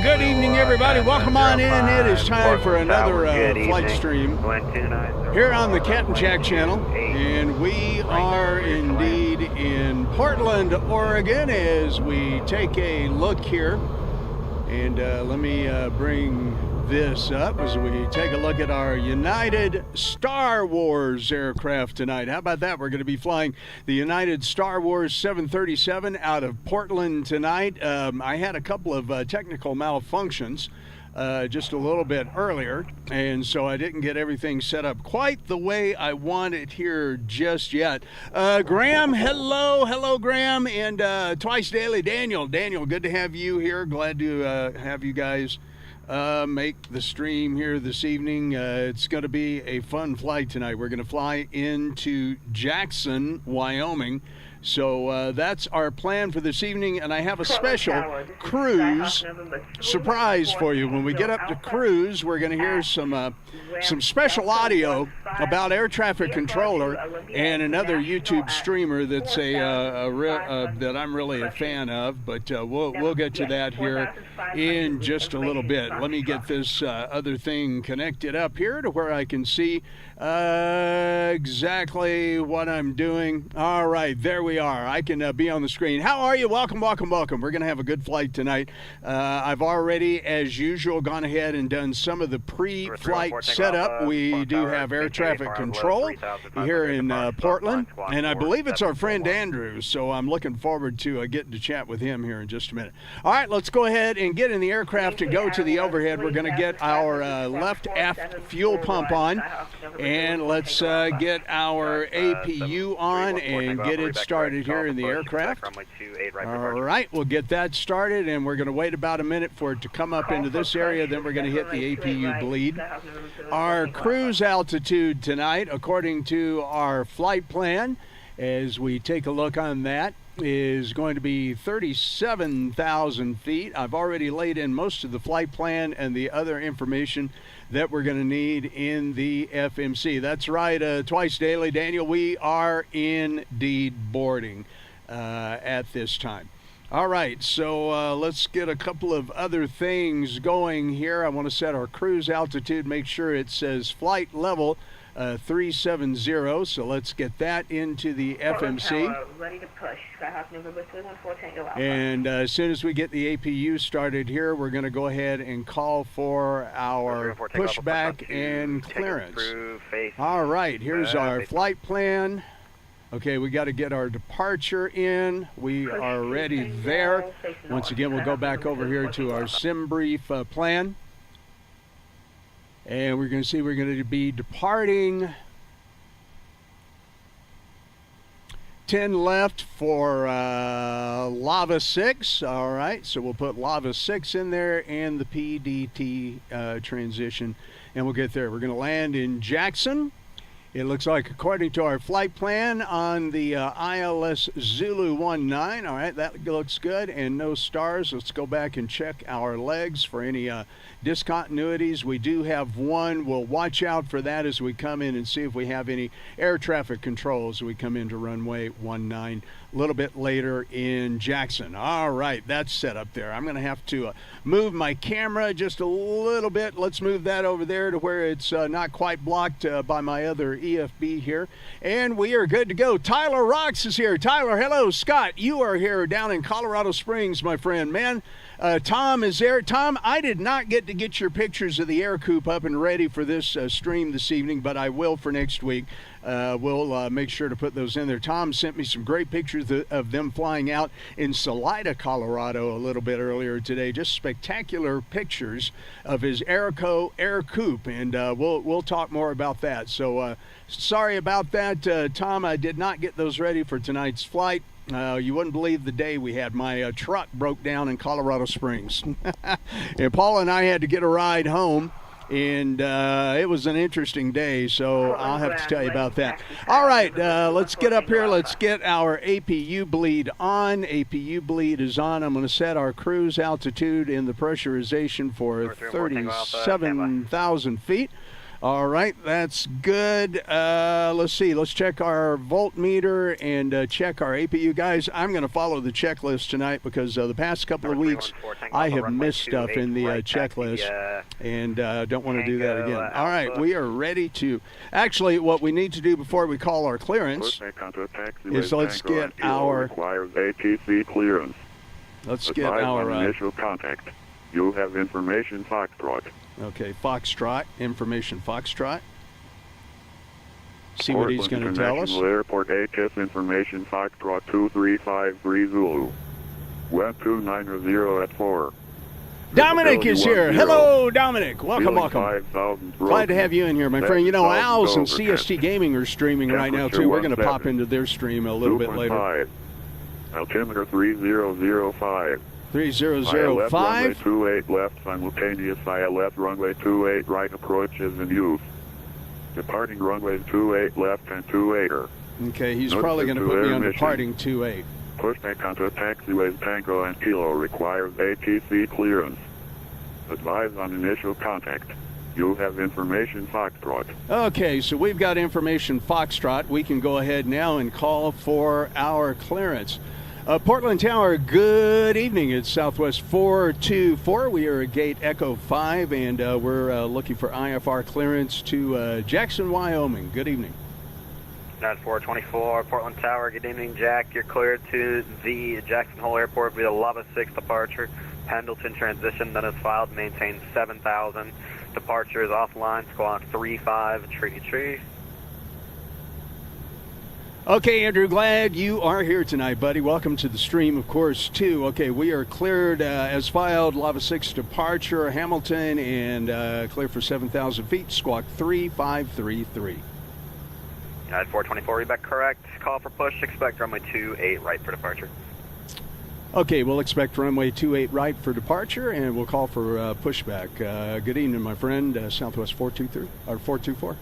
Good evening, everybody. Welcome on in. It is time for another flight stream here on the KJAC channel, and we are indeed in Portland, Oregon, as we take a look here. And let me bring this up as we take a look at our United Star Wars aircraft tonight. How about that? We're going to be flying the United Star Wars 737 out of Portland tonight. I had a couple of technical malfunctions just a little bit earlier, and so I didn't get everything set up quite the way I want it here just yet. Graham, hello Graham, and Twice Daily Daniel, good to have you here. Glad to have you guys make the stream here this evening. It's going to be a fun flight tonight. We're going to fly into Jackson, Wyoming. So that's our plan for this evening, and I have a special cruise surprise for you. When we get up to cruise, we're going to hear some special audio about air traffic controller and another YouTube streamer that's that I'm really a fan of. But we'll get to that here in just a little bit. Let me get this other thing connected up here to where I can see exactly what I'm doing. All right, there we are. I can be on the screen. How are you? Welcome. We're going to have a good flight tonight. I've already, as usual, gone ahead and done some of the pre-flight setup. We do have air traffic control here in Portland, and I believe it's our friend Andrew, so I'm looking forward to getting to chat with him here in just a minute. All right, let's go ahead and get in the aircraft and go to the overhead. We're going to get our left aft fuel pump on, and let's get our APU on and get it started here in the aircraft. All right, we'll get that started, and we're going to wait about a minute for it to come up into this area. Then we're going to hit the APU bleed. Our cruise altitude tonight, according to our flight plan, as we take a look on that, is going to be 37,000 feet. I've already laid in most of the flight plan and the other information that we're going to need in the FMC. That's right, twice daily, Daniel. We are indeed boarding at this time. All right, so let's get a couple of other things going here. I want to set our cruise altitude, make sure it says flight level 370, so let's get that into the FMC. Ready to push. Skyhawk November 314 Tango Alpha. And as soon as we get the APU started here, we're going to go ahead and call for our pushback and clearance. All right, here's our flight plan. Okay, we got to get our departure in. We are ready there. Once again, we'll go back over here to our sim brief plan. And we're going to see we're going to be departing 10 left for Lava 6. All right, so we'll put Lava 6 in there and the PDT transition, and we'll get there. We're going to land in Jackson. It looks like, according to our flight plan, on the ILS Zulu 19. All right, that looks good, and no stars. Let's go back and check our legs for any discontinuities. We do have one. We'll watch out for that as we come in and see if we have any air traffic control as we come into runway 19 a little bit later in Jackson. All right, that's set up there. I'm going to have to move my camera just a little bit. Let's move that over there to where it's not quite blocked by my other EFB here. And we are good to go. Tyler Rocks is here. Tyler, hello. Scott, you are here down in Colorado Springs, my friend. Man, Tom is there. Tom, I did not get to get your pictures of the air coupe up and ready for this stream this evening, but I will for next week. We'll make sure to put those in there. Tom sent me some great pictures of them flying out in Salida, Colorado a little bit earlier today. Just spectacular pictures of his air coupe, and we'll talk more about that. So sorry about that, Tom. I did not get those ready for tonight's flight. You wouldn't believe the day we had. My truck broke down in Colorado Springs. And Paul and I had to get a ride home. And it was an interesting day, so I'll have to tell you about that. All right, let's get up here. Let's get our APU bleed on. APU bleed is on. I'm going to set our cruise altitude in the pressurization for 37,000 feet. All right, that's good. Let's see. Let's check our voltmeter and check our APU. Guys, I'm going to follow the checklist tonight because the past couple of weeks I have missed stuff in the checklist and don't want to do that again. All right, we are ready to... Actually, what we need to do before we call our clearance is let's get our... ATC clearance. Let's get our... initial contact. You have information Foxtrot. Okay, Foxtrot, information Foxtrot. See what he's going to tell us. Airport HS information Foxtrot 2353 Zulu. Web 290 at 4. Dominic is here. Hello, Dominic. Welcome, welcome. Glad to have you in here, my friend. You know, Owls and CST Gaming are streaming right now, too. We're going to pop into their stream a little bit later. Altimeter 3005. 3005. Runway 28 left, simultaneous ILS runway 28 right approach is in use. Departing runway 28 left and 28er. Okay, he's probably going to put me on departing 28. Pushback onto taxiways Tango and Kilo requires ATC clearance. Advise on initial contact. You have information Foxtrot. Okay, so we've got information Foxtrot. We can go ahead now and call for our clearance. Portland Tower, good evening. It's Southwest 424. We are at gate Echo 5, and we're looking for IFR clearance to Jackson, Wyoming. Good evening. That's 424, Portland Tower. Good evening, Jack. You're cleared to the Jackson Hole Airport via Lava 6 departure. Pendleton transition that is filed. Maintain 7,000. Departure is offline. Squawk 35. Tree. Okay, Andrew, glad you are here tonight, buddy. Welcome to the stream, of course, too. Okay, we are cleared as filed, Lava 6 departure, Hamilton, and clear for 7,000 feet, squawk 3533. At 424, read back correct. Call for push, expect runway 28 right for departure. Okay, we'll expect runway 28 right for departure, and we'll call for pushback. Good evening, my friend, Southwest 423, or 424.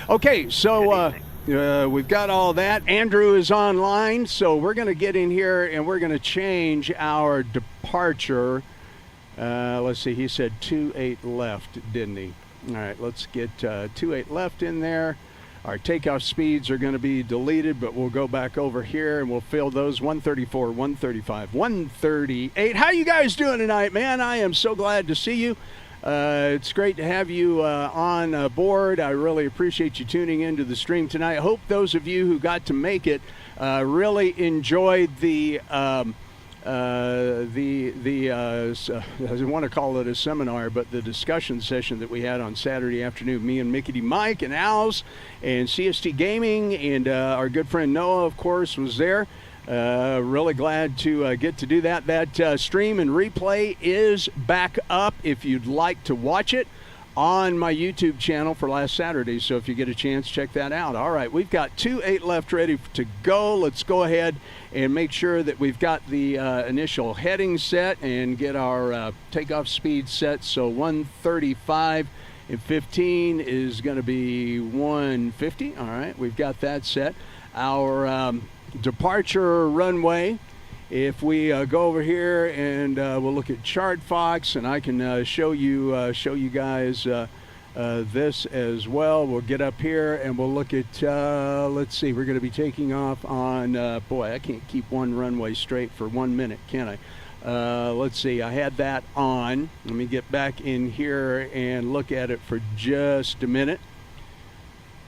Okay, so... we've got all that. Andrew is online, so we're going to get in here and we're going to change our departure. Let's see, he said 28 left, didn't he? All right, let's get 28 left in there. Our takeoff speeds are going to be deleted, but we'll go back over here and we'll fill those. 134, 135, 138. How you guys doing tonight, man? I am so glad to see you. It's great to have you on board. I really appreciate you tuning into the stream tonight. I hope those of you who got to make it really enjoyed the I want to call it a seminar, but the discussion session that we had on Saturday afternoon. Me and Mickey D. Mike and Al's and CST Gaming and our good friend Noah, of course, was there. Really glad to get to do that. That stream and replay is back up if you'd like to watch it on my YouTube channel for last Saturday. So if you get a chance, check that out. All right, we've got 28 left ready to go. Let's go ahead and make sure that we've got the initial heading set and get our takeoff speed set. So 135 and 15 is going to be 150. All right, we've got that set. Our departure runway, if we go over here and we'll look at Chart Fox, and I can show you guys this as well. We'll get up here and we'll look at let's see, we're going to be taking off on boy, I can't keep one runway straight for 1 minute, can I? Let's see, I had that on. Let me get back in here and look at it for just a minute.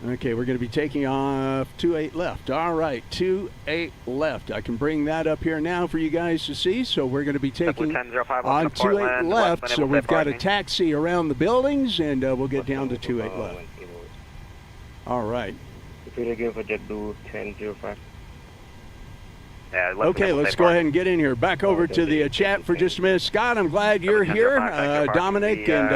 Okay, we're going to be taking off 28 left. All right, 28 left. I can bring that up here now for you guys to see. So we're going to be taking on 28 left. So we've got a taxi around the buildings, and we'll get down to 28 left. All right. If you're looking for JetBlue 1005. Okay, let's go ahead and get in here. Back over to the chat for just a minute. Scott, I'm glad you're here. Dominic and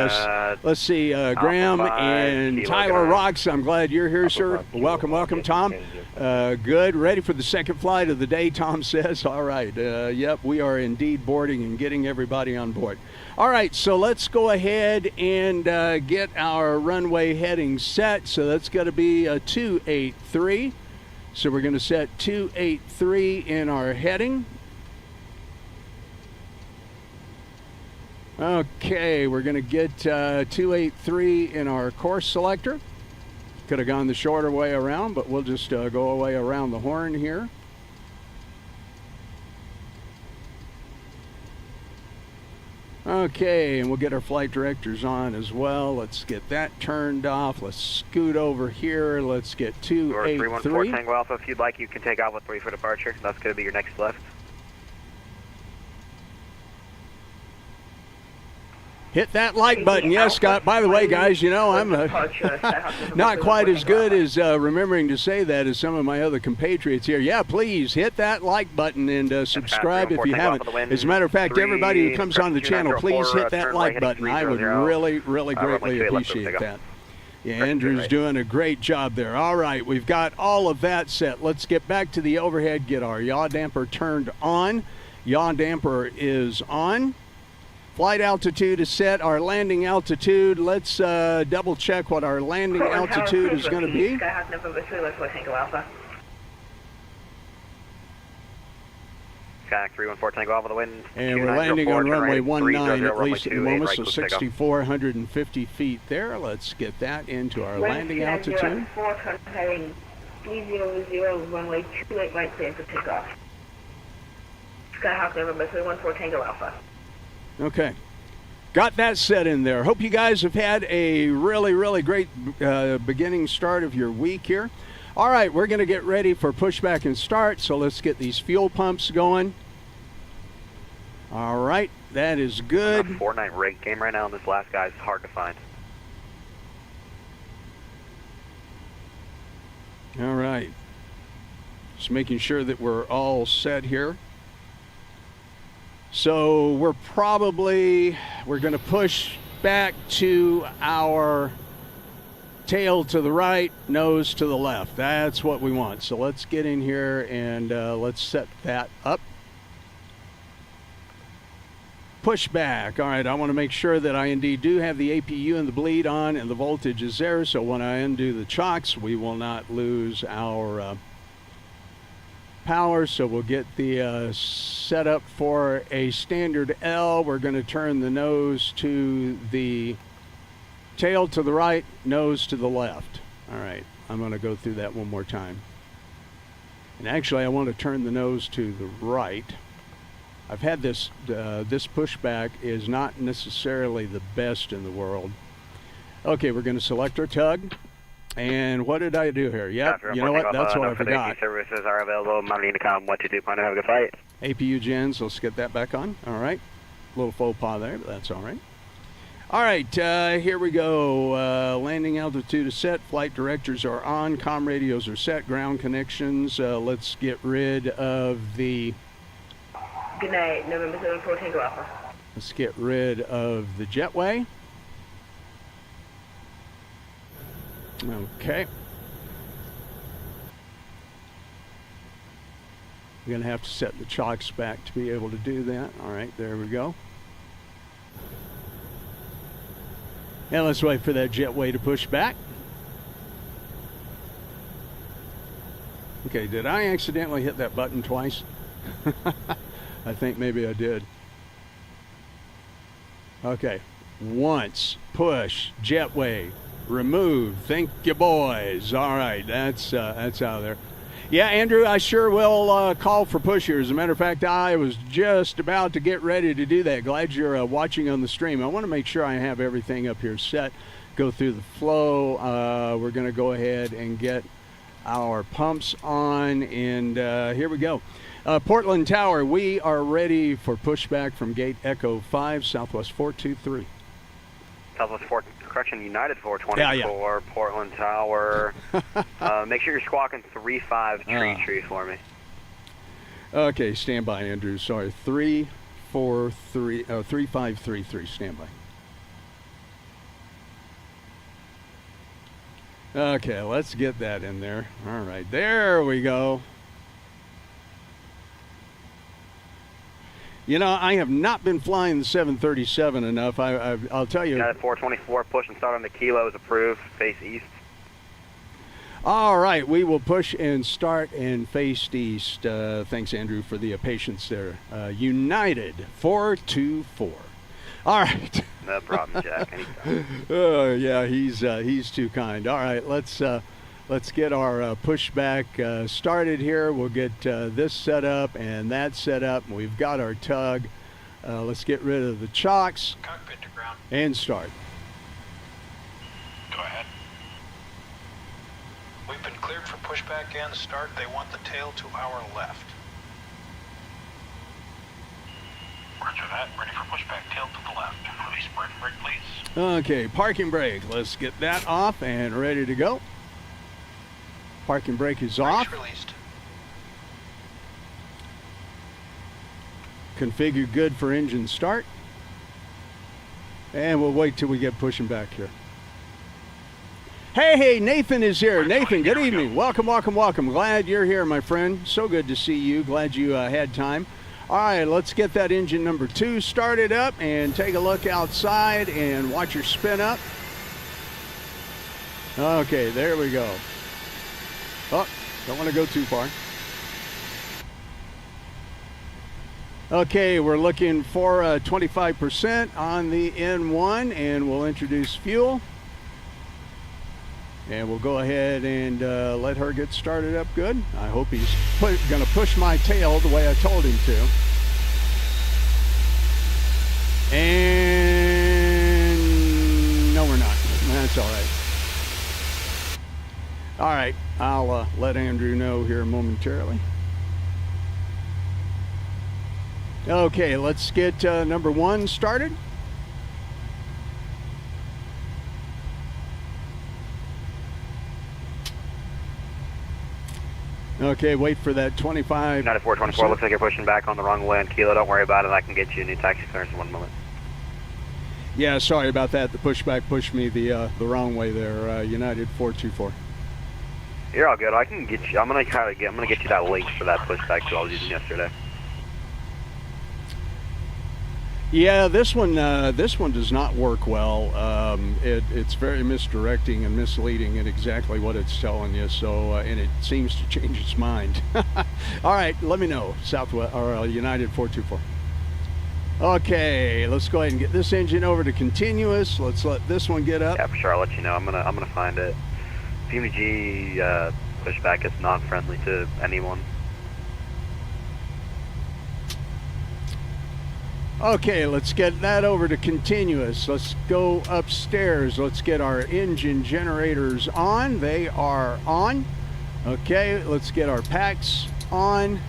let's see, Graham and Tyler Rocks, I'm glad you're here, sir. Welcome, welcome, Tom. Good. Ready for the second flight of the day, Tom says. All right. Yep, we are indeed boarding and getting everybody on board. All right, so let's go ahead and get our runway heading set. So that's going to be a 283. So we're going to set 283 in our heading. Okay, we're going to get 283 in our course selector. Could have gone the shorter way around, but we'll just go away around the horn here. Okay, and we'll get our flight directors on as well. Let's get that turned off. Let's scoot over here. Let's get 283. 314 Tango Alpha, if you'd like, you can take off with 3 for departure. That's going to be your next left. Hit that like button. Yes, Scott. By the way, guys, you know, I'm not quite as good as remembering to say that as some of my other compatriots here. Yeah, please hit that like button and subscribe if you haven't. As a matter of fact, everybody who comes on the channel, please hit that like button. I would really greatly appreciate that. Yeah, Andrew's doing a great job there. All right, we've got all of that set. Let's get back to the overhead, get our yaw damper turned on. Yaw damper is on. Flight altitude is set. Our landing altitude, let's double check what our landing altitude is going to be. Skyhawk November 3, let's go Tango Alpha. Skyhawk 314 Tango Alpha, the wind. And we're landing on runway 19 at least at the moment, so 6,450 feet there. Let's get that into our landing altitude. 4 heading 300, runway 28 right clear for takeoff. Skyhawk November 314 Tango Alpha. Okay, got that set in there. Hope you guys have had a really great beginning start of your week here. All right, we're going to get ready for pushback and start, so let's get these fuel pumps going. All right, that is good. 4-night rig game right now, and this last guy's hard to find. All right, just making sure that we're all set here. So we're going to push back to our tail to the right, nose to the left. That's what we want. So let's get in here and let's set that up. pushback. All right, I want to make sure that I indeed do have the APU and the bleed on and the voltage is there, so when I undo the chocks, we will not lose our power. So we'll get the setup for a standard L. We're going to turn the nose to the tail to the right, nose to the left. All right, I'm going to go through that one more time. And actually, I want to turn the nose to the right. I've had this pushback is not necessarily the best in the world. Okay, we're going to select our tug. And what did I do here? Yep, you know what? That's what I forgot. Services are available. Mounting Intercom 122. Have a good flight. APU gens, let's get that back on. All right. A little faux pas there, but that's all right. All right, here we go. Landing altitude is set. Flight directors are on. Comm radios are set. Ground connections. Let's get rid of the... Good night, November 74 Tango Alpha. Let's get rid of the jetway. Okay. I'm going to have to set the chocks back to be able to do that. All right, there we go. Now let's wait for that jetway to push back. Okay, did I accidentally hit that button twice? I think maybe I did. Okay, once, push, jetway, remove. Thank you, boys. All right, that's out of there. Yeah, Andrew, I sure will call for push here. As a matter of fact, I was just about to get ready to do that. Glad you're watching on the stream. I want to make sure I have everything up here set. Go through the flow. We're going to go ahead and get our pumps on, and here we go. Portland Tower, we are ready for pushback from gate Echo 5, Southwest 423. Southwest 4, correction, United 424, yeah. Portland Tower. Make sure you're squawking 35 tree for me. Okay, stand by, Andrew. Sorry, 3533, stand by. Okay, let's get that in there. All right, there we go. You know, I have not been flying the 737 enough. I'll tell you. United 424, push and start on the kilo is approved. Face east. All right, we will push and start and face east. Thanks, Andrew, for the patience there. United 424. All right. No problem, Jack. Anytime. Yeah, he's too kind. All right, let's get our pushback started here. We'll get this set up and that set up. We've got our tug. Let's get rid of the chocks. Cockpit to ground. And start. Go ahead. We've been cleared for pushback and start. They want the tail to our left. Roger that. Ready for pushback. Tail to the left. Release parking brake, please. Okay, parking brake. Let's get that off and ready to go. Parking brake is off. Brakes released. Configure good for engine start. And we'll wait till we get pushing back here. Hey, Nathan is here. Nathan, good evening. Welcome, welcome, welcome. Glad you're here, my friend. So good to see you. Glad you had time. All right, let's get that engine number 2 started up and take a look outside and watch her spin up. Okay, there we go. Oh, don't want to go too far. Okay, we're looking for 25% on the N1, and we'll introduce fuel. And we'll go ahead and let her get started up good. I hope he's going to push my tail the way I told him to. And no, we're not. That's all right. All right, I'll let Andrew know here momentarily. Okay, let's get number 1 started. Okay, wait for that 25. United 424, looks like you're pushing back on the wrong way on kilo. Don't worry about it. I can get you a new taxi clearance in 1 moment. Yeah, sorry about that. The pushback pushed me the wrong way there. United 424. You're all good. I can get you. I'm gonna get you that link for that pushback that I was using yesterday. Yeah, this one does not work well. It's very misdirecting and misleading in exactly what it's telling you. So, and it seems to change its mind. All right, let me know, Southwest or United 424. Okay, let's go ahead and get this engine over to continuous. Let's let this one get up. Yeah, for sure. I'll let you know. I'm gonna find it. PMG pushback is non-friendly to anyone. Okay, let's get that over to continuous. Let's go upstairs. Let's get our engine generators on. They are on. Okay, let's get our packs on.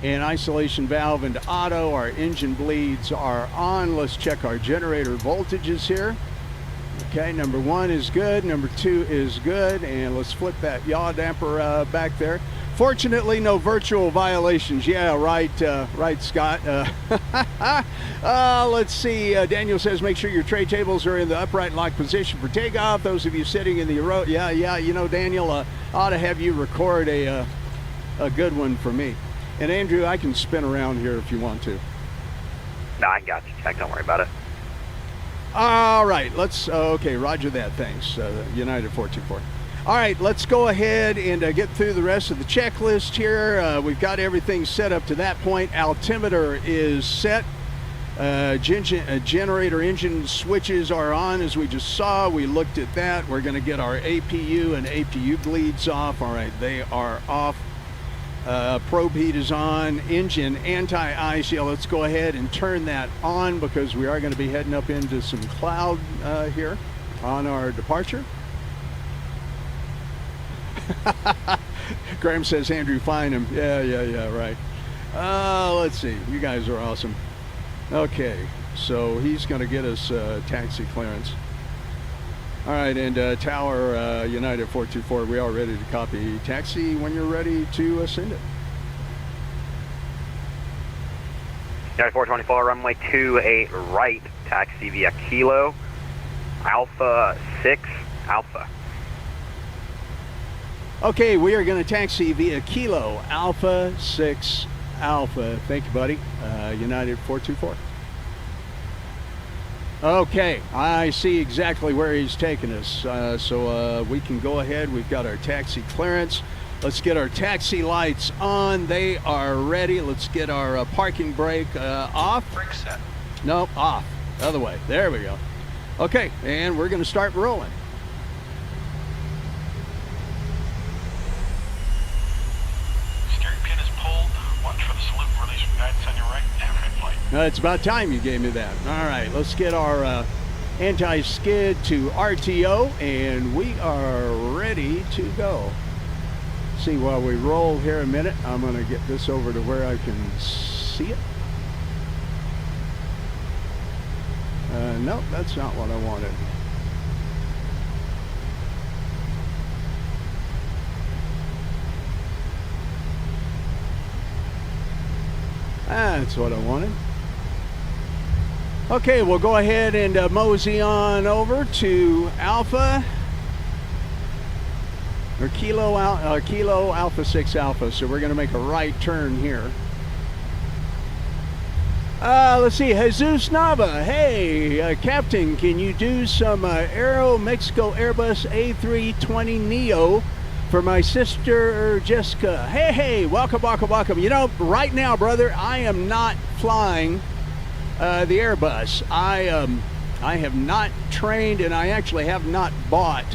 And isolation valve into auto. Our engine bleeds are on. Let's check our generator voltages here. Okay, number 1 is good. Number 2 is good. And let's flip that yaw damper back there. Fortunately, no virtual violations. Yeah, right, Scott. Let's see. Daniel says, make sure your tray tables are in the upright lock position for takeoff. Those of you sitting in the road, yeah. You know, Daniel, ought to have you record a good one for me. And Andrew, I can spin around here if you want to. No, I got you, Jack. Don't worry about it. All right, let's. Okay, Roger that. Thanks, United 424. All right, let's go ahead and get through the rest of the checklist here. We've got everything set up to that point. Altimeter is set. Generator engine switches are on, as we just saw. We looked at that. We're going to get our APU and APU bleeds off. All right, they are off. Probe heat is on. Engine anti-ice. Yeah, let's go ahead and turn that on because we are going to be heading up into some cloud here on our departure. Graham says, Andrew, find him. Yeah, right. Let's see. You guys are awesome. Okay, so he's going to get us taxi clearance. All right, and Tower United 424, we are ready to copy taxi when you're ready to send it. United 424, runway 28 right, taxi via Kilo, Alpha 6, Alpha. Okay, we are going to taxi via Kilo, Alpha 6, Alpha. Thank you, buddy. United 424. Okay, I see exactly where he's taking us. So we can go ahead. We've got our taxi clearance. Let's get our taxi lights on. They are ready. Let's get our parking brake off. Brake set. Nope, off. Other way. There we go. Okay, and we're going to start rolling. It's about time you gave me that. All right, let's get our anti-skid to RTO, and we are ready to go. See, while we roll here a minute, I'm going to get this over to where I can see it. Nope, that's not what I wanted. That's what I wanted. Okay, we'll go ahead and mosey on over to Alpha, or Kilo Alpha 6 Alpha. So we're going to make a right turn here. Let's see, Jesus Nava. Hey, Captain, can you do some Aero Mexico Airbus A320 Neo for my sister Jessica? Hey, welcome. You know, right now, brother, I am not flying the Airbus. I have not trained, and I actually have not bought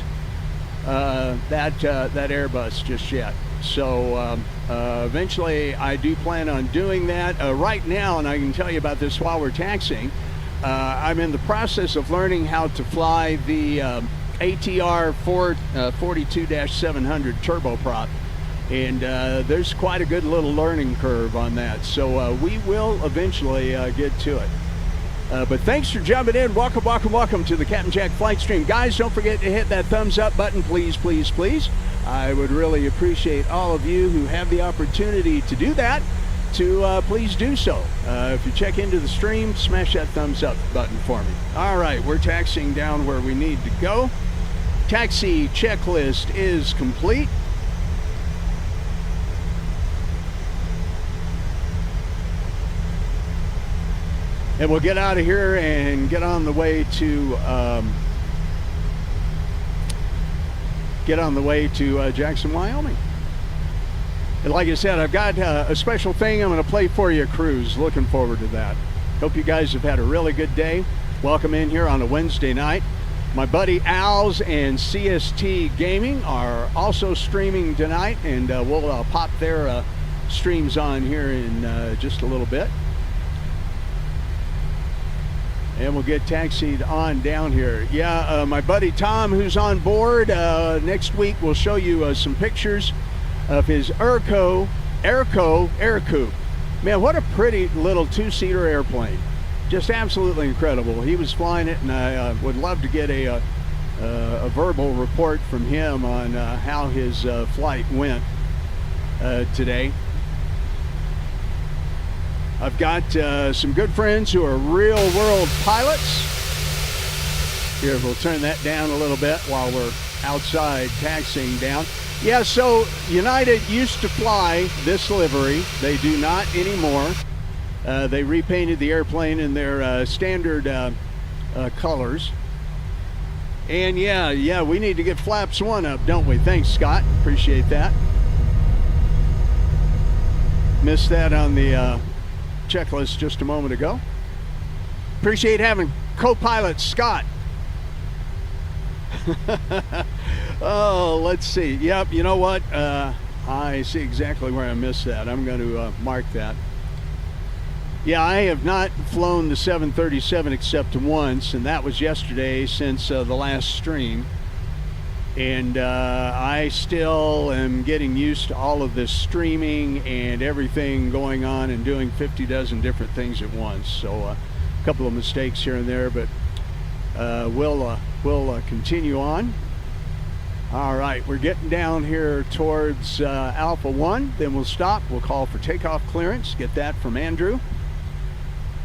that Airbus just yet. So eventually I do plan on doing that. Right now, and I can tell you about this while we're taxiing, I'm in the process of learning how to fly the ATR 42-700 turboprop. And there's quite a good little learning curve on that. So we will eventually get to it. But thanks for jumping in. Welcome to the Captain Jack flight stream. Guys, don't forget to hit that thumbs up button, please. I would really appreciate all of you who have the opportunity to do that, to please do so. If you check into the stream, smash that thumbs up button for me. All right, we're taxiing down where we need to go. Taxi checklist is complete. And we'll get out of here and get on the way to Jackson, Wyoming. And like I said, I've got a special thing I'm going to play for you, Cruise. Looking forward to that. Hope you guys have had a really good day. Welcome in here on a Wednesday night. My buddy Al's and CST Gaming are also streaming tonight, and we'll pop their streams on here in just a little bit. And we'll get taxied on down here. Yeah, my buddy Tom, who's on board, next week we'll show you some pictures of his Airco Aircoup. Man, what a pretty little two-seater airplane. Just absolutely incredible. He was flying it, and I would love to get a verbal report from him on how his flight went today. I've got some good friends who are real-world pilots. Here, we'll turn that down a little bit while we're outside taxiing down. Yeah, so United used to fly this livery. They do not anymore. They repainted the airplane in their standard colors. And yeah, we need to get flaps 1 up, don't we? Thanks, Scott. Appreciate that. Missed that on the checklist just a moment ago. Appreciate having co-pilot Scott. Oh, let's see. Yep, you know what? I see exactly where I missed that. I'm going to mark that. Yeah, I have not flown the 737 except once, and that was yesterday since the last stream. And I still am getting used to all of this streaming and everything going on and doing 50 dozen different things at once. So a couple of mistakes here and there, but we'll continue on. All right, we're getting down here towards Alpha 1. Then we'll stop. We'll call for takeoff clearance. Get that from Andrew.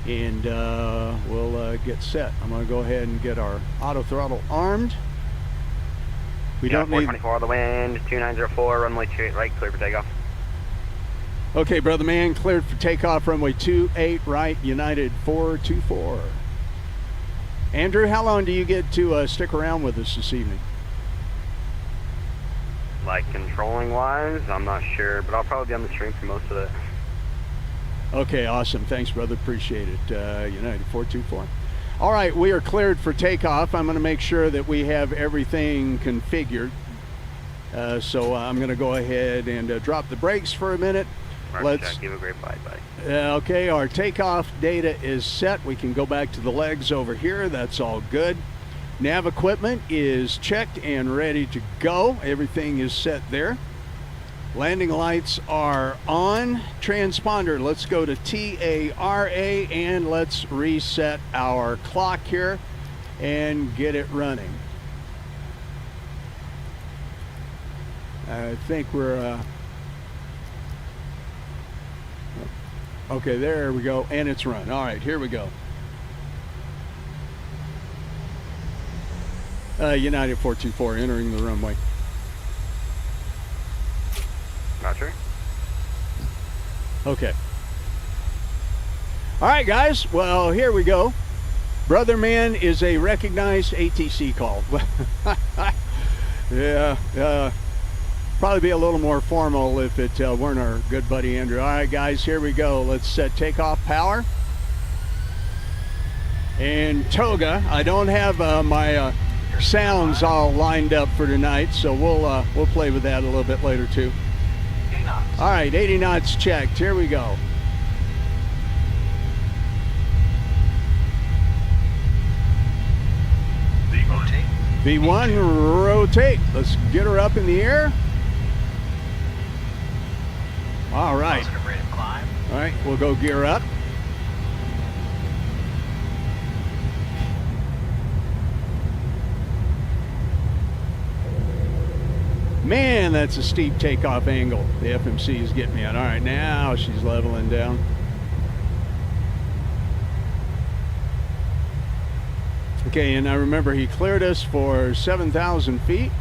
And we'll get set. I'm going to go ahead and get our auto throttle armed. We don't need 424 the wind, 2904, runway 28 right, clear for takeoff. Okay, brother man, cleared for takeoff, runway 28 right, United 424. Andrew, how long do you get to stick around with us this evening? Like controlling wise, I'm not sure, but I'll probably be on the stream for most of it. Okay, awesome. Thanks, brother. Appreciate it. United 424. All right, we are cleared for takeoff. I'm going to make sure that we have everything configured. So I'm going to go ahead and drop the brakes for a minute. Let's give a great flight. Bye. Okay, our takeoff data is set. We can go back to the legs over here. That's all good. Nav equipment is checked and ready to go. Everything is set there. Landing lights are on. Transponder, let's go to TARA and let's reset our clock here and get it running. I think we're okay, there we go, and it's run. All right, here we go. United 424 entering the runway. Roger. Okay. All right, guys. Well, here we go. Brother Man is a recognized ATC call. Yeah. Probably be a little more formal if it weren't our good buddy Andrew. All right, guys, here we go. Let's set takeoff power. And toga. I don't have my sounds all lined up for tonight, so we'll play with that a little bit later too. All right, 80 knots checked. Here we go. V1, rotate. Let's get her up in the air. All right. All right, we'll go gear up. Man, that's a steep takeoff angle. The FMC is getting me on. All right, now she's leveling down. Okay, and I remember he cleared us for 7,000 feet.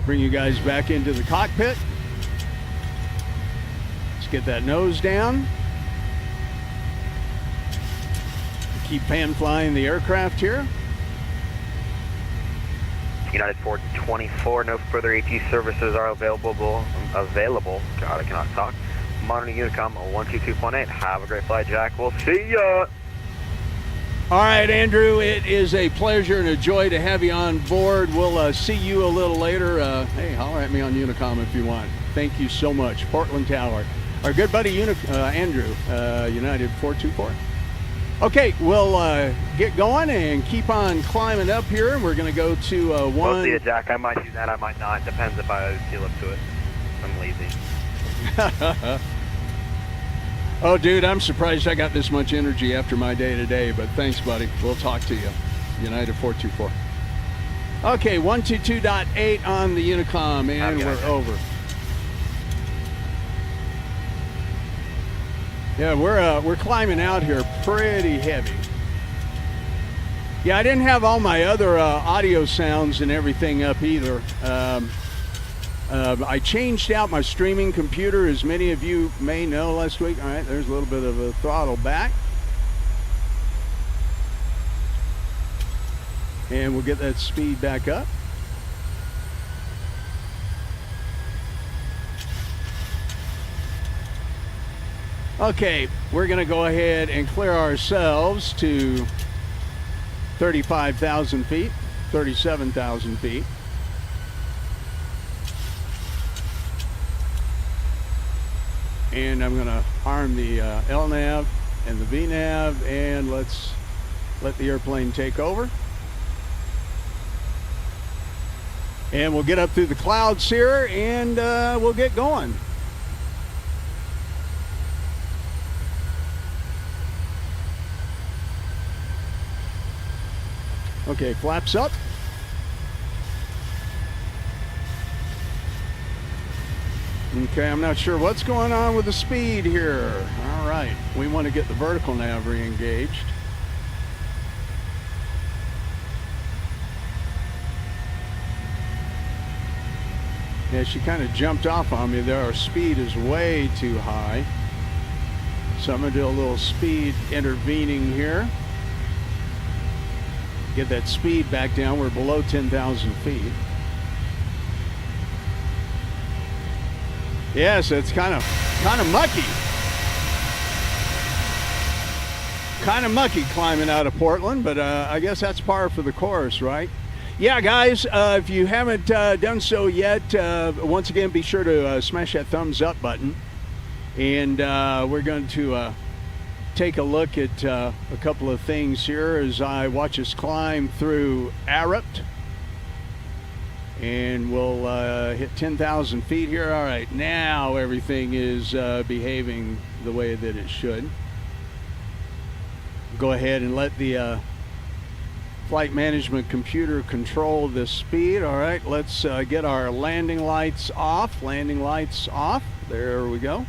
Bring you guys back into the cockpit. Let's get that nose down. Keep fan flying the aircraft here. United 424, no further AT services are available. God, I cannot talk. Monitoring Unicom 122.8. Have a great flight, Jack. We'll see ya. All right, Andrew, it is a pleasure and a joy to have you on board. We'll see you a little later. Hey, holler at me on Unicom if you want. Thank you so much. Portland Tower. Our good buddy Andrew, United 424. Okay, we'll get going and keep on climbing up here. We're going to go to one. We'll see you, Jack. I might do that. I might not. Depends if I feel up to it. I'm lazy. Oh, dude, I'm surprised I got this much energy after my day today, but thanks, buddy. We'll talk to you. United 424. Okay, 122.8 on the Unicom, and we're over. Yeah, we're climbing out here pretty heavy. Yeah, I didn't have all my other audio sounds and everything up either. I changed out my streaming computer, as many of you may know, last week. All right, there's a little bit of a throttle back. And we'll get that speed back up. Okay, we're going to go ahead and clear ourselves to 35,000 feet, 37,000 feet. And I'm going to arm the LNAV and the VNAV, and let's let the airplane take over. And we'll get up through the clouds here, and we'll get going. Okay, flaps up. Okay, I'm not sure what's going on with the speed here. All right, we want to get the vertical nav re-engaged. Yeah, she kind of jumped off on me there. Our speed is way too high. So I'm going to do a little speed intervening here. Get that speed back down. We're below 10,000 feet. Yes, it's kind of mucky. Kind of mucky climbing out of Portland, but I guess that's par for the course, right? Yeah, guys, if you haven't done so yet, once again, be sure to smash that thumbs up button. And we're going to take a look at a couple of things here as I watch us climb through Arupt. And we'll hit 10,000 feet here. All right, now everything is behaving the way that it should. Go ahead and let the flight management computer control this speed. All right, let's get our landing lights off. Landing lights off. There we go.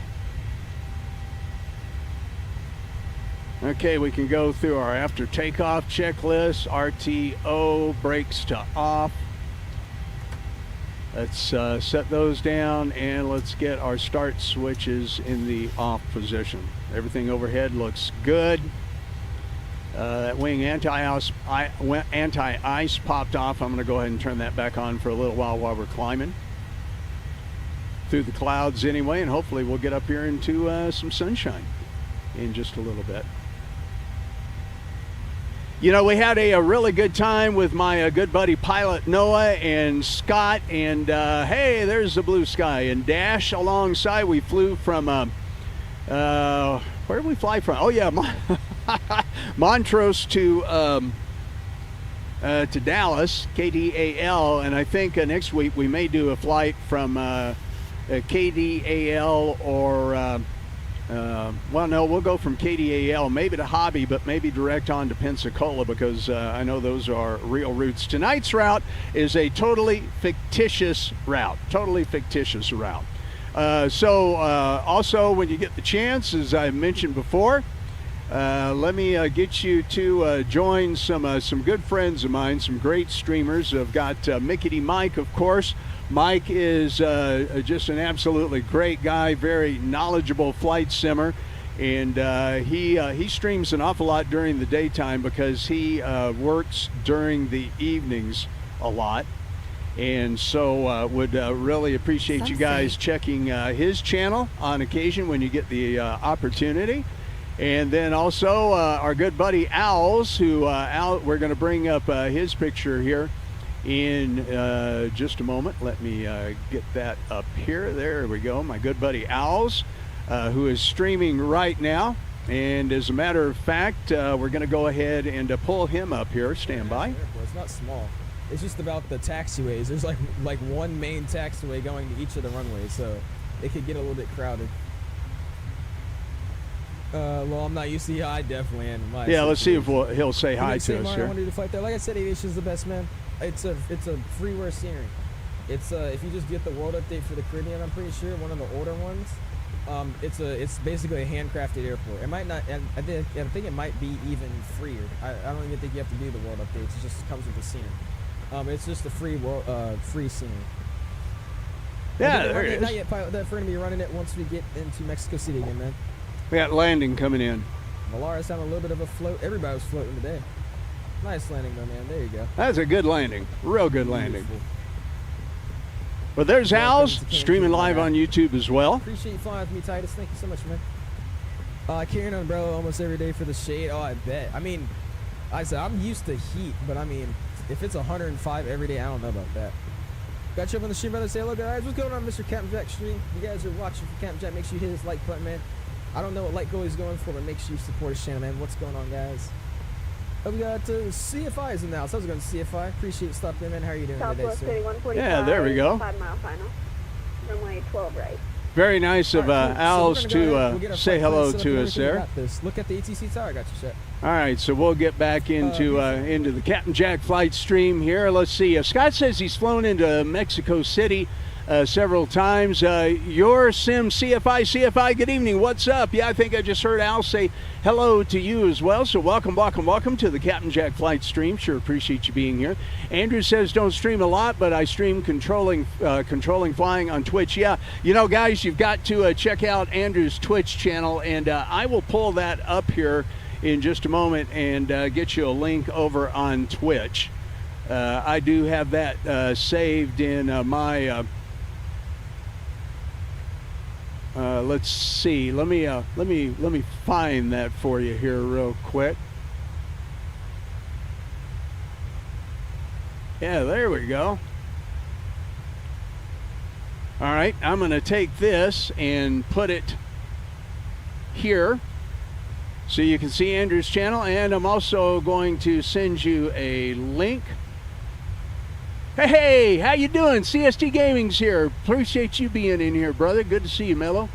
Okay, we can go through our after takeoff checklist. RTO, brakes to off. Let's set those down, and let's get our start switches in the off position. Everything overhead looks good. That wing anti-ice popped off. I'm going to go ahead and turn that back on for a little while we're climbing through the clouds anyway, and hopefully we'll get up here into some sunshine in just a little bit. You know, we had a really good time with my good buddy pilot Noah and Scott, and hey, there's the blue sky. And Dash alongside, we flew from, where did we fly from? Oh yeah, Montrose to Dallas, KDAL, and I think next week we may do a flight from KDAL or well, no, we'll go from KDAL maybe to Hobby, but maybe direct on to Pensacola, because I know those are real routes. Tonight's route is a totally fictitious route. Also, when you get the chance, as I mentioned before, let me get you to join some good friends of mine, some great streamers. I've got Mickey Mike, of course, Mike is just an absolutely great guy, very knowledgeable flight simmer, and he streams an awful lot during the daytime because he works during the evenings a lot. And so would really appreciate you guys checking his channel on occasion when you get the opportunity. And then also our good buddy Owls, who we're going to bring up his picture here in just a moment. Let me get that up here. There we go. My good buddy Owls, who is streaming right now. And as a matter of fact, we're going to go ahead and pull him up here. Stand by. It's not small. It's just about the taxiways. There's like one main taxiway going to each of the runways, so it could get a little bit crowded. Well, I'm not used to. I definitely am. Yeah, let's see if he'll say hi to us I here. wanted to flight there. Like I said, aviation is the best, man. It's a freeware scenery. It's if you just get the world update for the Caribbean, I'm pretty sure one of the older ones. It's basically a handcrafted airport. It might not. I think it might be even freer. I don't even think you have to do the world updates. It just comes with the scenery. It's just a free scenery. Yeah, there it is. Not yet, pilot. We're going to be running it once we get into Mexico City again, man. We got landing coming in. Valaris on a little bit of a float. Everybody was floating today. Nice landing, though, man. There you go. That's a good landing. Real good landing. But there's Owls streaming live on YouTube as well. Appreciate you flying with me, Titus. Thank you so much, man. Carrying an umbrella almost every day for the shade. Oh, I bet. I mean, I said I'm used to heat, but I mean, if it's 105 every day, I don't know about that. Got you up on the stream, brother. Say hello, guys. What's going on, Mr. Captain Jack stream? You guys are watching for Captain Jack. Make sure you hit his like button, man. I don't know what like goal he's going for, but make sure you support his channel, man. What's going on, guys? Oh, we got CFI is in the house. I was going to CFI. Appreciate you stopping in, man. How are you doing today, sir? Yeah, there we go. 5 mile final. Runway 12 right. Very nice of Owls to say hello to us there. Look at the ATC tower. I got you set. All right, so we'll get back into the Captain Jack flight stream here. Let's see. Scott says he's flown into Mexico City several times. Your Sim CFI, good evening. What's up? Yeah, I think I just heard Al say hello to you as well. So welcome to the Captain Jack flight stream. Sure appreciate you being here. Andrew says don't stream a lot, but I stream controlling flying on Twitch. Yeah, you know, guys, you've got to check out Andrew's Twitch channel, and I will pull that up here in just a moment and get you a link over on Twitch. I do have that saved in my. Let's see. Let me find that for you here real quick. Yeah, there we go. All right, I'm going to take this and put it here so you can see Andrew's channel, and I'm also going to send you a link. Hey, how you doing? CST Gaming's here. Appreciate you being in here, brother. Good to see you, Mello.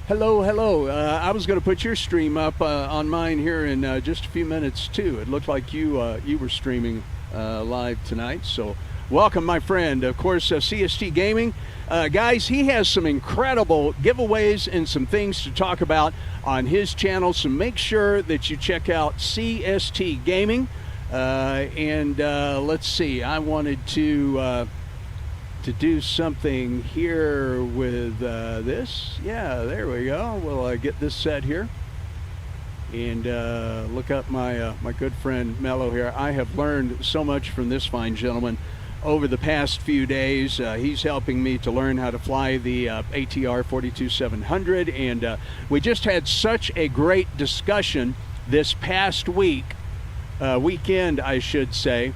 Hello. I was going to put your stream up on mine here in just a few minutes too. It looked like you were streaming live tonight. So welcome, my friend. Of course, CST Gaming. Guys, he has some incredible giveaways and some things to talk about on his channel. So make sure that you check out CST Gaming. Let's see, I wanted to do something here with this. Yeah, there we go. We'll get this set here and look up my good friend Mello here. I have learned so much from this fine gentleman over the past few days. He's helping me to learn how to fly the ATR 42700, and we just had such a great discussion this past weekend, I should say,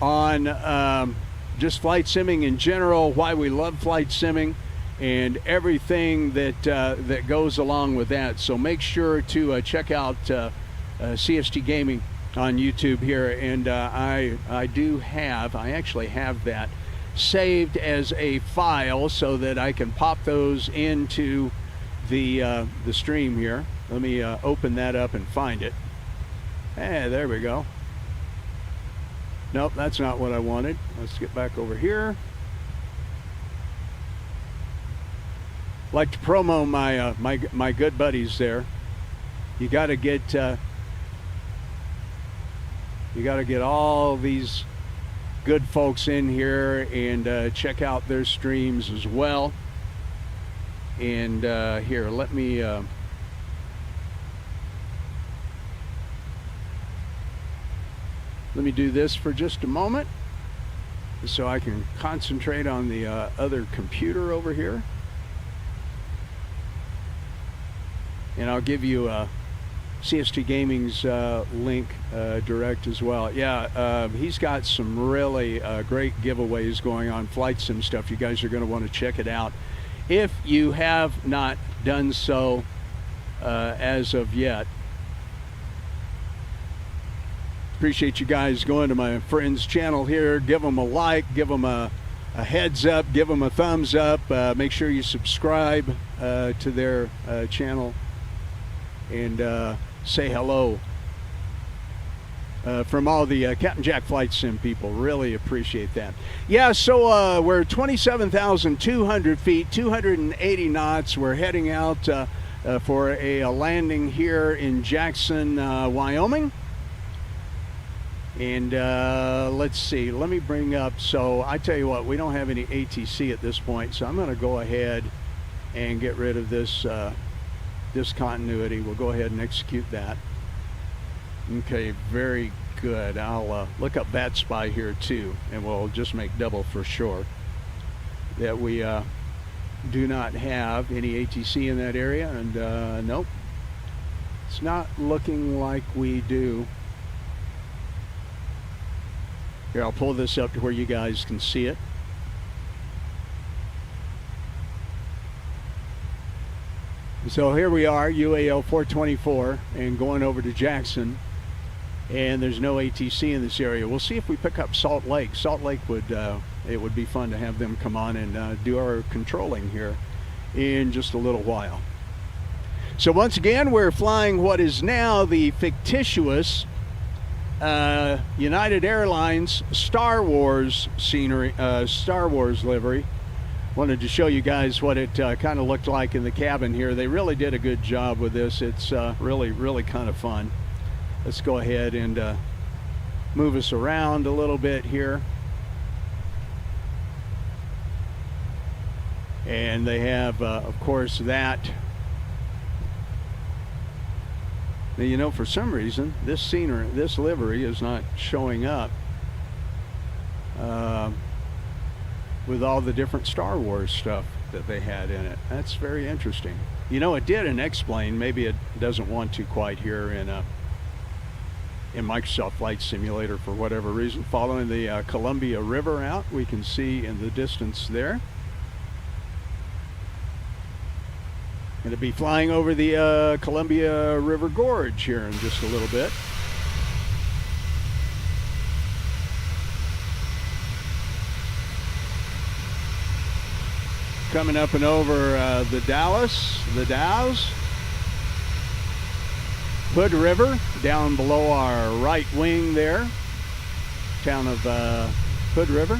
on just flight simming in general, why we love flight simming, and everything that goes along with that. So make sure to check out CST Gaming on YouTube here, and I actually have that saved as a file so that I can pop those into the stream here. Let me open that up and find it. Hey, there we go. Nope, that's not what I wanted. Let's get back over here. Like to promo my good buddies there. You got to get all these good folks in here and check out their streams as well. And here, let me do this for just a moment so I can concentrate on the other computer over here. And I'll give you CST Gaming's link direct as well. Yeah, he's got some really great giveaways going on, flight sim stuff. You guys are going to want to check it out if you have not done so as of yet. Appreciate you guys going to my friend's channel here. Give them a like, give them a heads up, give them a thumbs up. Make sure you subscribe to their channel and say hello from all the Captain Jack Flight Sim people. Really appreciate that. Yeah, so we're 27,200 feet, 280 knots. We're heading out for a landing here in Jackson, Wyoming. And let's see, let me bring up, so I tell you what, we don't have any ATC at this point, so I'm going to go ahead and get rid of this discontinuity. We'll go ahead and execute that. Okay, very good. I'll look up Bat Spy here too, and we'll just make double for sure that we do not have any ATC in that area, and nope, it's not looking like we do. Here, I'll pull this up to where you guys can see it. So here we are, UAL 424, and going over to Jackson, and there's no ATC in this area. We'll see if we pick up Salt Lake. Salt Lake would, it would be fun to have them come on and do our controlling here in just a little while. So once again, we're flying what is now the fictitious United Airlines Star Wars scenery, Star Wars livery. Wanted to show you guys what it kind of looked like in the cabin here. They really did a good job with this. It's really kind of fun. Let's go ahead and move us around a little bit here. And they have, of course, that. Now, you know, for some reason, this scenery, this livery is not showing up with all the different Star Wars stuff that they had in it. That's very interesting. You know, it did in X-Plane. Maybe it doesn't want to quite here in Microsoft Flight Simulator for whatever reason. Following the Columbia River out, we can see in the distance there. Going to be flying over the Columbia River Gorge here in just a little bit. Coming up and over the Dows, Hood River down below our right wing there, town of Hood River,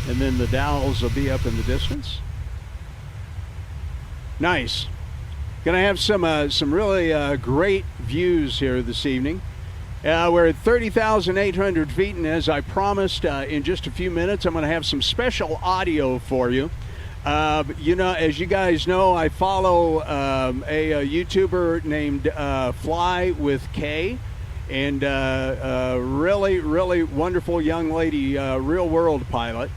and then the Dows will be up in the distance. Nice. Gonna have some really great views here this evening. We're at 30,800 feet, and as I promised, in just a few minutes, I'm gonna have some special audio for you. You know, as you guys know, I follow a YouTuber named FLYWITH KAY, and really wonderful young lady, real world pilot,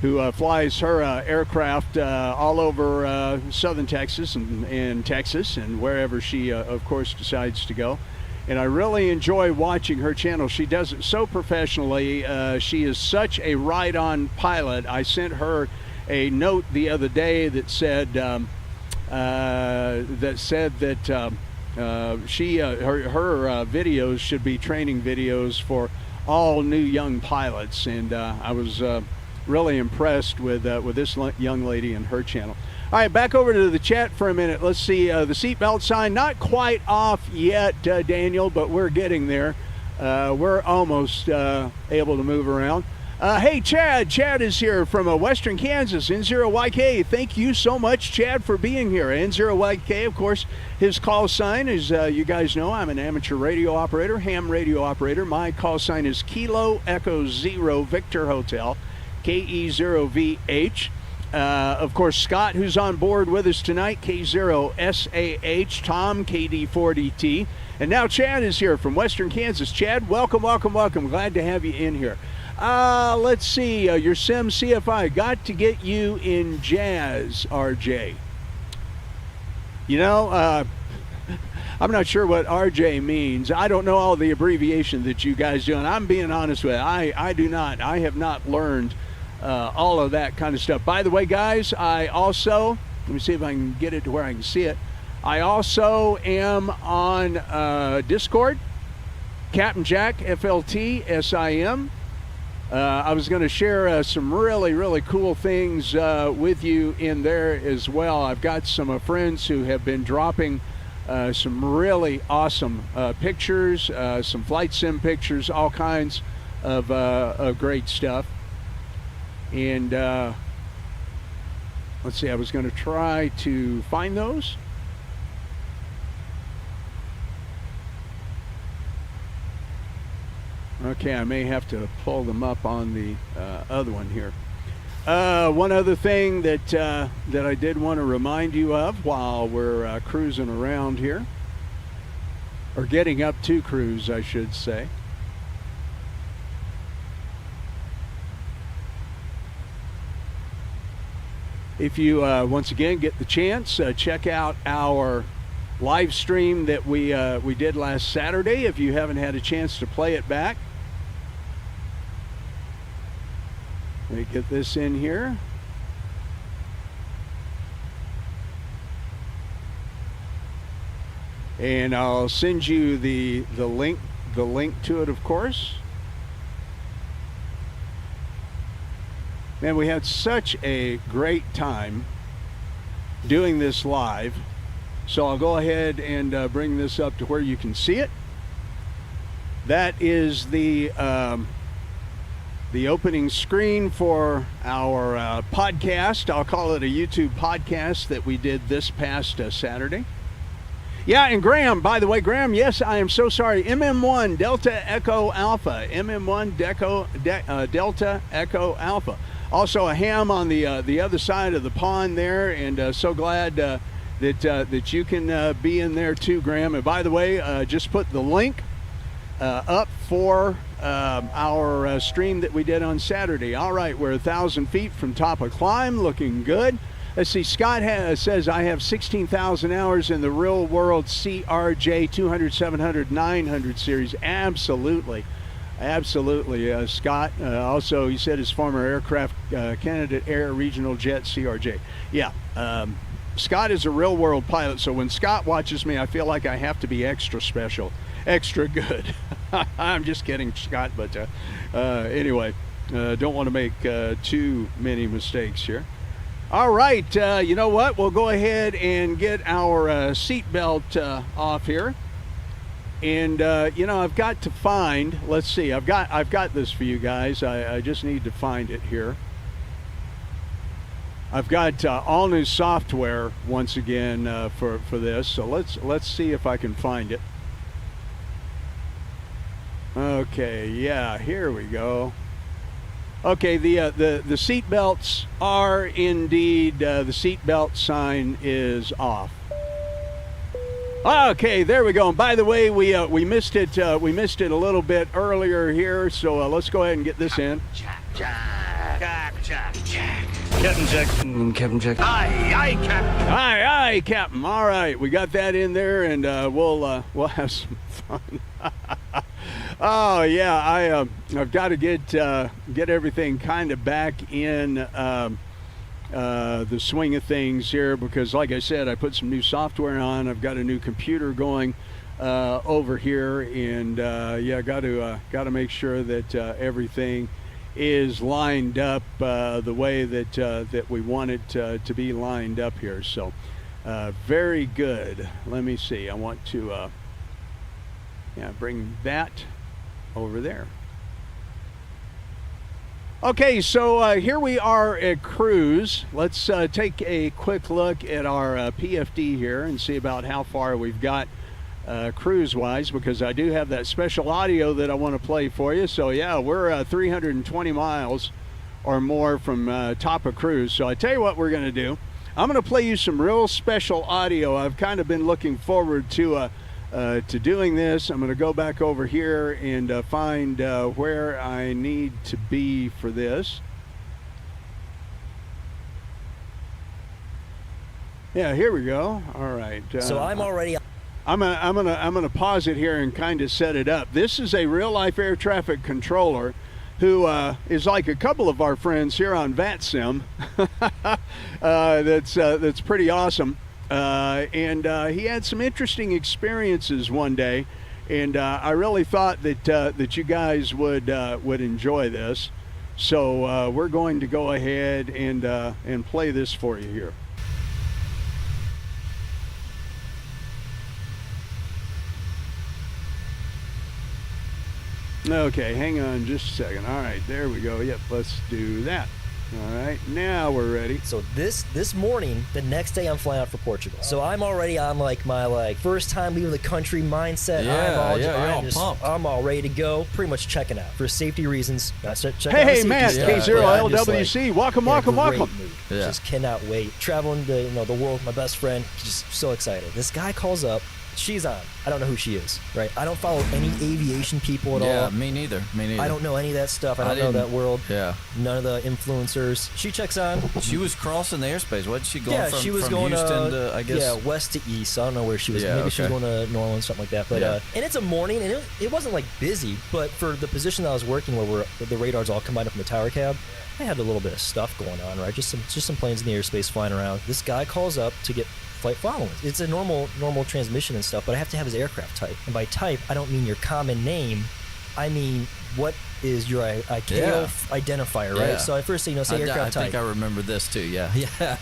who flies her aircraft all over southern Texas and Texas and wherever she, of course, decides to go. And I really enjoy watching her channel. She does it so professionally. She is such a right-on pilot. I sent her a note the other day that said her videos should be training videos for all new young pilots, and I was really impressed with this young lady and her channel. All right, back over to the chat for a minute. Let's see, the seatbelt sign not quite off yet, Daniel, but we're getting there. We're almost able to move around. Hey, Chad. Chad is here from Western Kansas, N0YK. Thank you so much, Chad, for being here. N0YK, of course, his call sign is, you guys know, I'm an amateur radio operator, ham radio operator. My call sign is Kilo Echo Zero Victor Hotel, KE0VH. Of course, Scott, who's on board with us tonight, K0SAH, Tom, KD4DT. And now Chad is here from Western Kansas. Chad, welcome, welcome, welcome. Glad to have you in here. Let's see, your Sim CFI, got to get you in jazz, RJ. You know, I'm not sure what RJ means. I don't know all the abbreviation that you guys do, and I'm being honest with you. I do not. I have not learned all of that kind of stuff. By the way, guys, I also, let me see if I can get it to where I can see it. I also am on Discord, Captain Jack, FLT, SIM. I was going to share some really, really cool things with you in there as well. I've got some friends who have been dropping some really awesome pictures, some flight sim pictures, all kinds of great stuff. And let's see, I was going to try to find those. Okay, I may have to pull them up on the other one here. One other thing that I did want to remind you of while we're cruising around here, or getting up to cruise, I should say. If you once again get the chance, check out our live stream that we did last Saturday. If you haven't had a chance to play it back. Let me get this in here. And I'll send you the link to it, of course. Man, we had such a great time doing this live. So I'll go ahead and bring this up to where you can see it. That is the opening screen for our podcast. I'll call it a YouTube podcast that we did this past Saturday. Yeah, and Graham, by the way, Graham, yes, I am so sorry. MM1 Delta Echo Alpha. MM1 Delta Echo Alpha. Also a ham on the other side of the pond there, and so glad that you can be in there too, Graham. And by the way, just put the link up for our stream that we did on Saturday. All right, we're 1,000 feet from top of climb, looking good. Let's see, Scott says, I have 16,000 hours in the real world CRJ 200, 700, 900 series. Absolutely. Absolutely, Scott. Also, he said his former aircraft candidate Air Regional Jet CRJ. Yeah, Scott is a real world pilot, so when Scott watches me, I feel like I have to be extra special, extra good. I'm just kidding, Scott, but anyway, don't want to make too many mistakes here. All right, you know what? We'll go ahead and get our seatbelt off here. And you know, I've got to find, let's see, I've got this for you guys. I just need to find it here. I've got all new software once again for this, so let's see if I can find it. Okay, yeah, here we go. Okay, the seat belts are indeed, the seat belt sign is off. Okay, there we go. And by the way, we missed it. We missed it a little bit earlier here, so let's go ahead and get this in. Captain Jackson. Captain Jackson. Aye, Captain. Aye, Captain. All right, we got that in there, and we'll have some fun. Oh yeah, I've got to get everything kind of back in the swing of things here, because like I said, I put some new software on. I've got a new computer going over here, and yeah, got to make sure that everything is lined up the way that we want it to be lined up here. So very good. Let me see. I want to bring that over there. Okay, so here we are at cruise. Let's take a quick look at our PFD here and see about how far we've got cruise-wise, because I do have that special audio that I want to play for you. So yeah, we're 320 miles or more from top of cruise. So I tell you what we're going to do. I'm going to play you some real special audio. I've kind of been looking forward to doing this. I'm going to go back over here and find where I need to be for this. Yeah, here we go. All right. So I'm already. I'm gonna pause it here and kind of set it up. This is a real life air traffic controller who is like a couple of our friends here on VATSIM. That's pretty awesome. And he had some interesting experiences one day, and I really thought that you guys would enjoy this. So we're going to go ahead and play this for you here. Okay, hang on just a second. All right, there we go. Yep, let's do that. All right, now we're ready. So this morning, the next day, I'm flying out for Portugal. So I'm already on my first time leaving the country mindset. I'm all ready to go. Pretty much checking out for safety reasons. Hey, Matt, K0LWC, welcome. Mood. Just cannot wait. Traveling the world with my best friend. Just so excited. This guy calls up. She's on. I don't know who she is, right? I don't follow any aviation people at all. Yeah, me neither. I don't know any of that stuff. I don't know that world. Yeah. None of the influencers. She checks on. She was crossing the airspace. Wasn't she going from going Houston to, I guess? Yeah, west to east. I don't know where she was. Yeah, Maybe she was going to New Orleans, something like that. But and it's a morning, and it wasn't like busy, but for the position that I was working where the radars all combined up from the tower cab, I had a little bit of stuff going on, right? Just some planes in the airspace flying around. This guy calls up to get flight following. It's a normal transmission and stuff, but I have to have his aircraft type. And by type, I don't mean your common name. I mean, what is your ICAO identifier, right? So I first say, say aircraft type. I think I remember this too, yeah.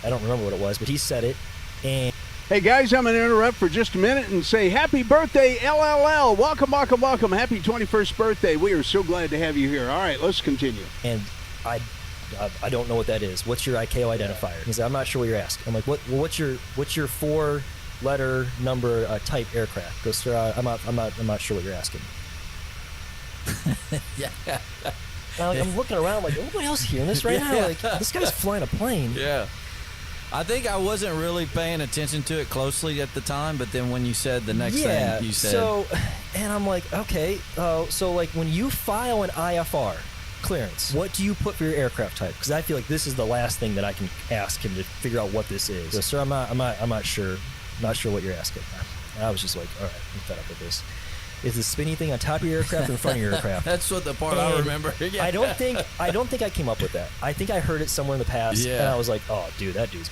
I don't remember what it was, but he said it. And hey guys, I'm going to interrupt for just a minute and say happy birthday, LLL. Welcome. Happy 21st birthday. We are so glad to have you here. All right, let's continue. And I don't know what that is. What's your ICAO identifier? He said, I'm not sure what you're asking. I'm like, what's your 4-letter number type aircraft? He goes, sir, I'm not sure what you're asking. Yeah. I'm looking around like, nobody else hearing this right now? Like, this guy's flying a plane. Yeah. I think I wasn't really paying attention to it closely at the time, but then when you said the next thing, you said. So, and I'm like, okay, so like when you file an IFR clearance, what do you put for your aircraft type? Because I feel like this is the last thing that I can ask him to figure out what this is. So, sir, I'm not sure what you're asking. And I was just like, all right, I'm fed up with this. Is the spinny thing on top of your aircraft or in front of your aircraft? That's what the part I remember. Yeah. I don't think I came up with that. I think I heard it somewhere in the past, and I was like, oh, dude, that dude's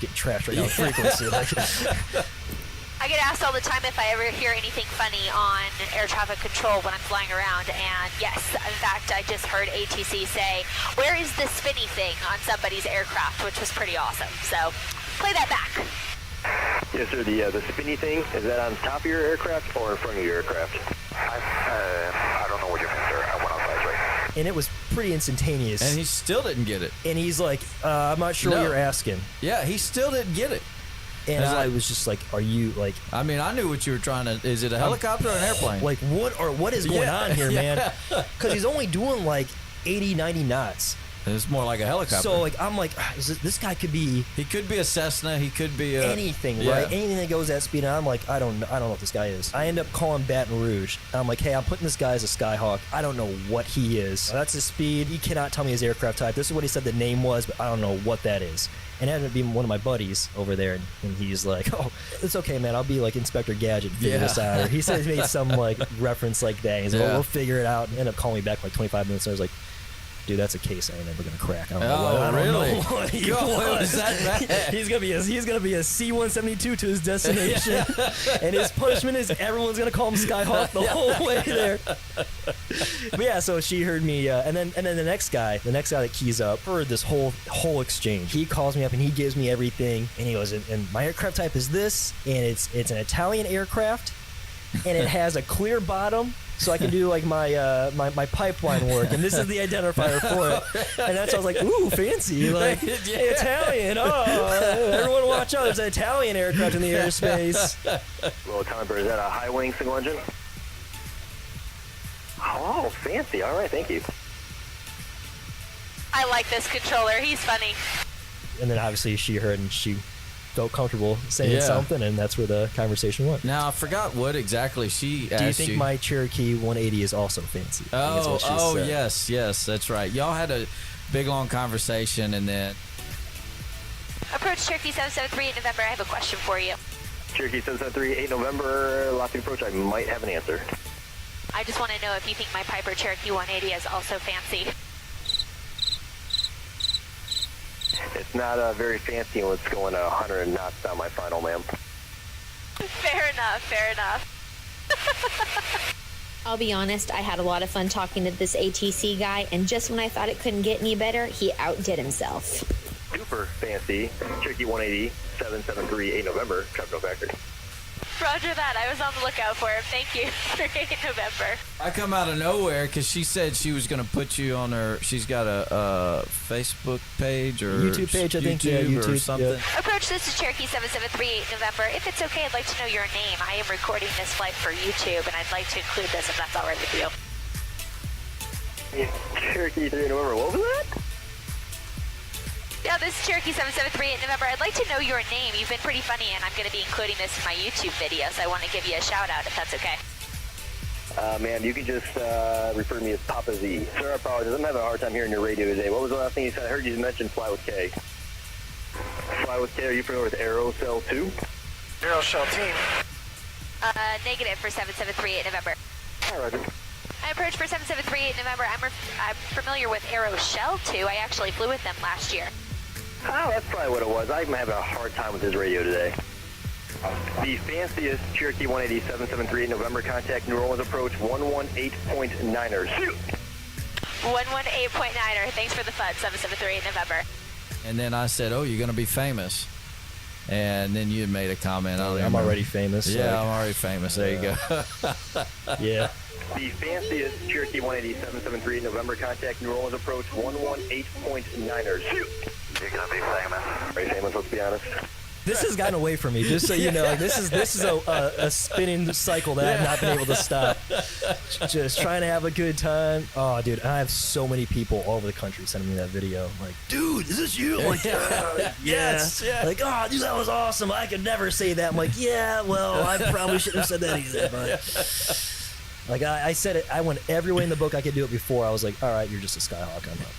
getting trashed right now with frequency. I get asked all the time if I ever hear anything funny on air traffic control when I'm flying around, and yes, in fact, I just heard ATC say, where is the spinny thing on somebody's aircraft, which was pretty awesome. So, play that back. Yes, sir, the spinny thing, is that on top of your aircraft or in front of your aircraft? I don't know what you mean, sir. I went outside, right? And it was pretty instantaneous. And he still didn't get it. And he's like, I'm not sure what you're asking. Yeah, he still didn't get it. And I was just like, are you like... I mean, I knew what you were trying to... Is it a helicopter or an airplane? Like, what is going on here, man? Because he's only doing like 80, 90 knots. It's more like a helicopter. So, like, I'm like, this guy could be... He could be a Cessna. He could be a... Anything, right? Anything that goes that speed. And I'm like, I don't know what this guy is. I end up calling Baton Rouge. I'm like, hey, I'm putting this guy as a Skyhawk. I don't know what he is. That's his speed. He cannot tell me his aircraft type. This is what he said the name was, but I don't know what that is. And it ended up being one of my buddies over there, and he's like, oh, it's okay, man. I'll be like Inspector Gadget, figure this out. Or he said he made some like reference like that. He's like, we'll figure it out. And ended up calling me back like 25 minutes. And I was like, dude, that's a case I ain't never gonna crack. I don't know what he was. He's gonna be a C-172 to his destination, and his punishment is everyone's gonna call him Skyhawk the whole way there. But yeah, so she heard me, and then the next guy that keys up heard this whole exchange. He calls me up and he gives me everything, and he goes, and my aircraft type is this, and it's an Italian aircraft. and it has a clear bottom, so I can do like my my pipeline work, and this is the identifier for it. And that's why I was like, ooh, fancy, like hey, Italian. Oh, everyone watch out! There's an Italian aircraft in the airspace. Well, Conver, is that a high wing single engine? Oh, fancy. All right, thank you. I like this controller. He's funny. And then obviously she heard and she felt comfortable saying something, and that's where the conversation went. Now I forgot what exactly she asked you. Do you think my Cherokee 180 is also fancy? Oh, yes, that's right. Y'all had a big long conversation, and then Approach Cherokee 773 in November. I have a question for you. Cherokee 773, 8 November, last approach. I might have an answer. I just want to know if you think my Piper Cherokee 180 is also fancy. It's not very fancy when it's going 100 knots down my final, ma'am. Fair enough, fair enough. I'll be honest, I had a lot of fun talking to this ATC guy, and just when I thought it couldn't get any better, he outdid himself. Super fancy. Cherokee 180, 773, 8 November, traffic no factor. Roger that. I was on the lookout for him. Thank you for 8 November. I come out of nowhere because she said she was going to put you on her. She's got a Facebook page or YouTube page, I think. Yeah, YouTube or something. Yeah. Approach, this is Cherokee 773, 8 November. If it's okay, I'd like to know your name. I am recording this flight for YouTube, and I'd like to include this if that's all right with you. Cherokee 3 November, what was that? Yeah, this is Cherokee 773 in November. I'd like to know your name. You've been pretty funny, and I'm going to be including this in my YouTube video, so I want to give you a shout-out if that's okay. Ma'am, you can just refer to me as Papa Z. Sir, I apologize. I'm having a hard time hearing your radio today. What was the last thing you said? I heard you mention Fly with K. Fly with K, are you familiar with Aerocell 2? Aerocell team. Negative for 773 in November. Hi, Roger. I approached for 773 in November. I'm familiar with Aeroshell 2. I actually flew with them last year. Oh, that's probably what it was. I'm having a hard time with his radio today. The fanciest Cherokee 180 773 in November, contact New Orleans approach 118.9ers. 118.9er. Thanks for the fun, 773 in November. And then I said, oh, you're going to be famous. And then you made a comment. I'm already famous. Yeah, I'm already famous. There you go. Yeah. The fanciest Cherokee 180 773 in November, contact New Orleans approach 118.9ers. You're going to be famous. Very famous, let's be honest. This has gotten away from me, just so you know. Like, this is a spinning cycle that I've not been able to stop. Just trying to have a good time. Oh, dude, I have so many people all over the country sending me that video. Like, dude, is this you? I'm like, yes. Yeah. Like, oh, dude, that was awesome. I could never say that. I'm like, yeah, well, I probably shouldn't have said that either. But like I said it, I went every way in the book I could do it before. I was like, all right, you're just a Skyhawk. I'm not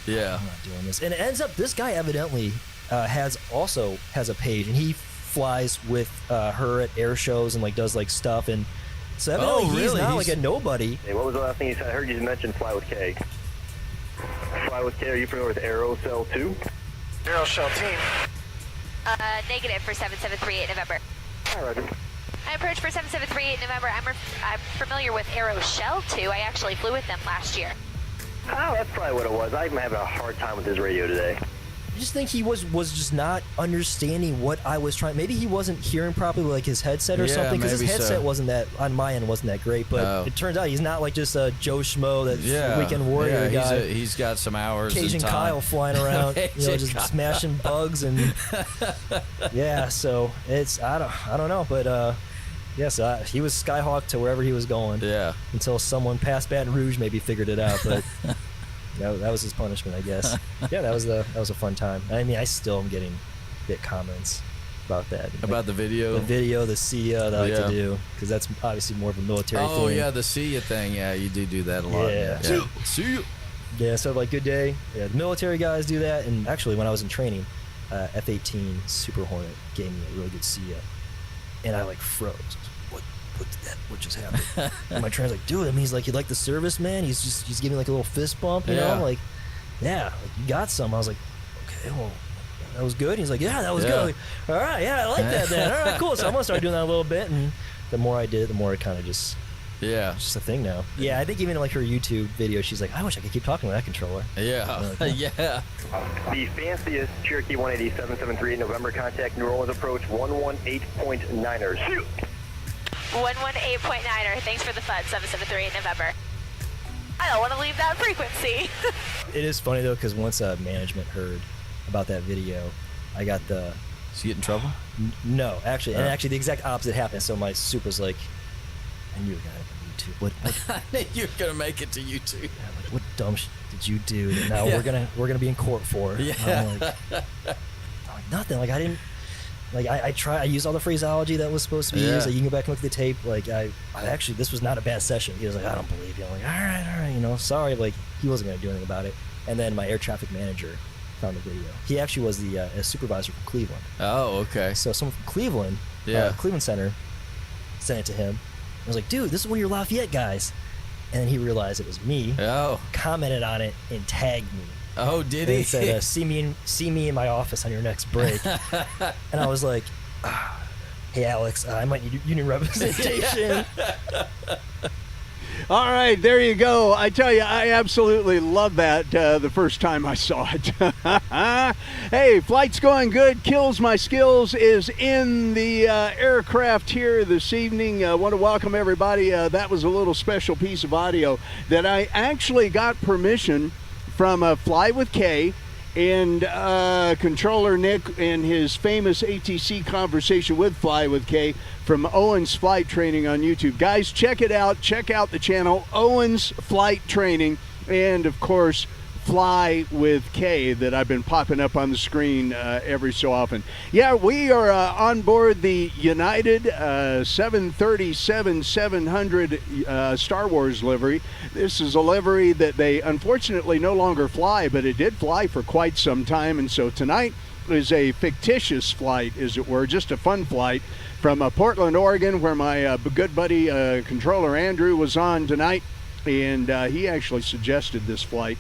doing this. And it ends up, this guy evidently has a page, and he flies with her at air shows and like does like stuff, and so evidently he's not like a nobody. Hey, what was the last thing you said? I heard you mention Fly with K. Fly with K, are you familiar with Aerocell 2? Aerocell team. Negative for 773 in November. Hi, Roger. I approached for 773 in November. I'm familiar with Aeroshell 2. I actually flew with them last year. Oh, that's probably what it was. I'm having a hard time with his radio today. I just think he was just not understanding what I was trying. Maybe he wasn't hearing properly, like his headset or something, because his headset wasn't that, on my end, wasn't that great. But it turns out he's not like just a Joe Schmo, that weekend warrior guy. He's got some hours. Cajun and time. Kyle flying around, just smashing bugs and So it's I don't know, but yes, he was Skyhawk to wherever he was going. Yeah. Until someone past Baton Rouge maybe figured it out, but. That was his punishment, I guess. Yeah, that was a fun time. I mean, I still am getting comments about that. About the video? The video, the SIA that I like to do, because that's obviously more of a military thing. Oh, yeah, the SIA thing. Yeah, you do that a lot. Yeah. SIA. Yeah, so like, good day. Yeah, the military guys do that. And actually, when I was in training, F-18 Super Hornet gave me a really good SIA. And I like froze. What just happened? And my trainer's like, dude, I mean, he's like, you like the service, man? He's giving like a little fist bump, you know? Like, yeah, like, you got some. I was like, okay, well, that was good. He's like, yeah, that was good. Like, all right, yeah, I like that then. All right, cool. So I'm gonna start doing that a little bit, and the more I did, the more it kind of just it's just a thing now. Yeah, I think even like her YouTube video, she's like, I wish I could keep talking with that controller. Yeah, like, yeah. The fanciest Cherokee 180 773 November, contact New Orleans approach 118.9ers. 118.9er, thanks for the fun, 773 in November. I don't want to leave that frequency. It is funny though, because once management heard about that video, I got the. Did you get in trouble? No, actually, and actually the exact opposite happened. So my super's like, I knew a guy on YouTube. What I knew you were gonna make it to YouTube. Yeah, like, what dumb shit did you do that now we're gonna be in court for? Yeah. I'm like, nothing. Like I didn't. Like I used all the phraseology that was supposed to be used. Like, you can go back and look at the tape. Like I actually, this was not a bad session. He was like, I don't believe you. I'm like, all right, you know, sorry. Like he wasn't gonna do anything about it. And then my air traffic manager found the video. He actually was the a supervisor from Cleveland. Oh, okay. So someone from Cleveland, Cleveland Center, sent it to him. I was like, dude, this is one of your Lafayette guys. And then he realized it was me. Oh. Commented on it and tagged me. Oh, did and he? He said, see me in my office on your next break. And I was like, hey, Alex, I might need union representation. All right, there you go. I tell you, I absolutely love that the first time I saw it. Hey, flight's going good. Kills My Skills is in the aircraft here this evening. I want to welcome everybody. That was a little special piece of audio that I actually got permission from Fly with Kay and controller Nick and his famous ATC conversation with Fly with Kay from Owen's Flight Training on YouTube. Guys, check it out. Check out the channel, Owen's Flight Training, and of course, Fly with Kay that I've been popping up on the screen every so often. Yeah, we are on board the United 737-700 Star Wars livery. This is a livery that they unfortunately no longer fly, but it did fly for quite some time, and so tonight is a fictitious flight, as it were, just a fun flight from Portland, Oregon, where my good buddy controller Andrew was on tonight, and he actually suggested this flight.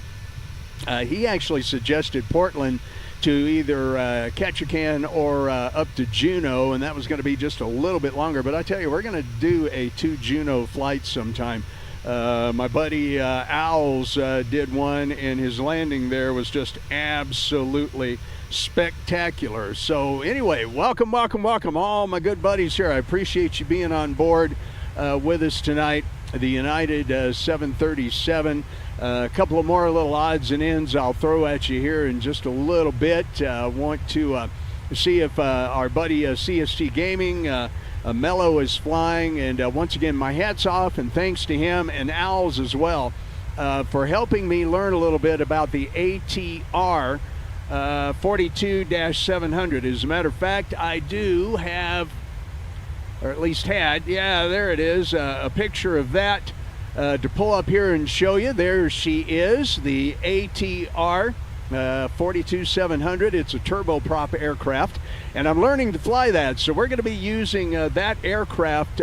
He actually suggested Portland to either KJAC or up to Juneau, and that was going to be just a little bit longer. But I tell you, we're going to do a 2 Juneau flight sometime. My buddy Owls did one, and his landing there was just absolutely spectacular. So anyway, welcome all my good buddies here. I appreciate you being on board with us tonight. The United 737. A couple of more little odds and ends I'll throw at you here in just a little bit. Want to see if our buddy CST Gaming, Mello, is flying. And once again, my hat's off and thanks to him and Owls as well for helping me learn a little bit about the ATR 42-700. As a matter of fact, I do have, or at least had, yeah, there it is, a picture of that to pull up here and show you. There she is, the ATR 42-700. It's a turboprop aircraft, and I'm learning to fly that, so we're going to be using that aircraft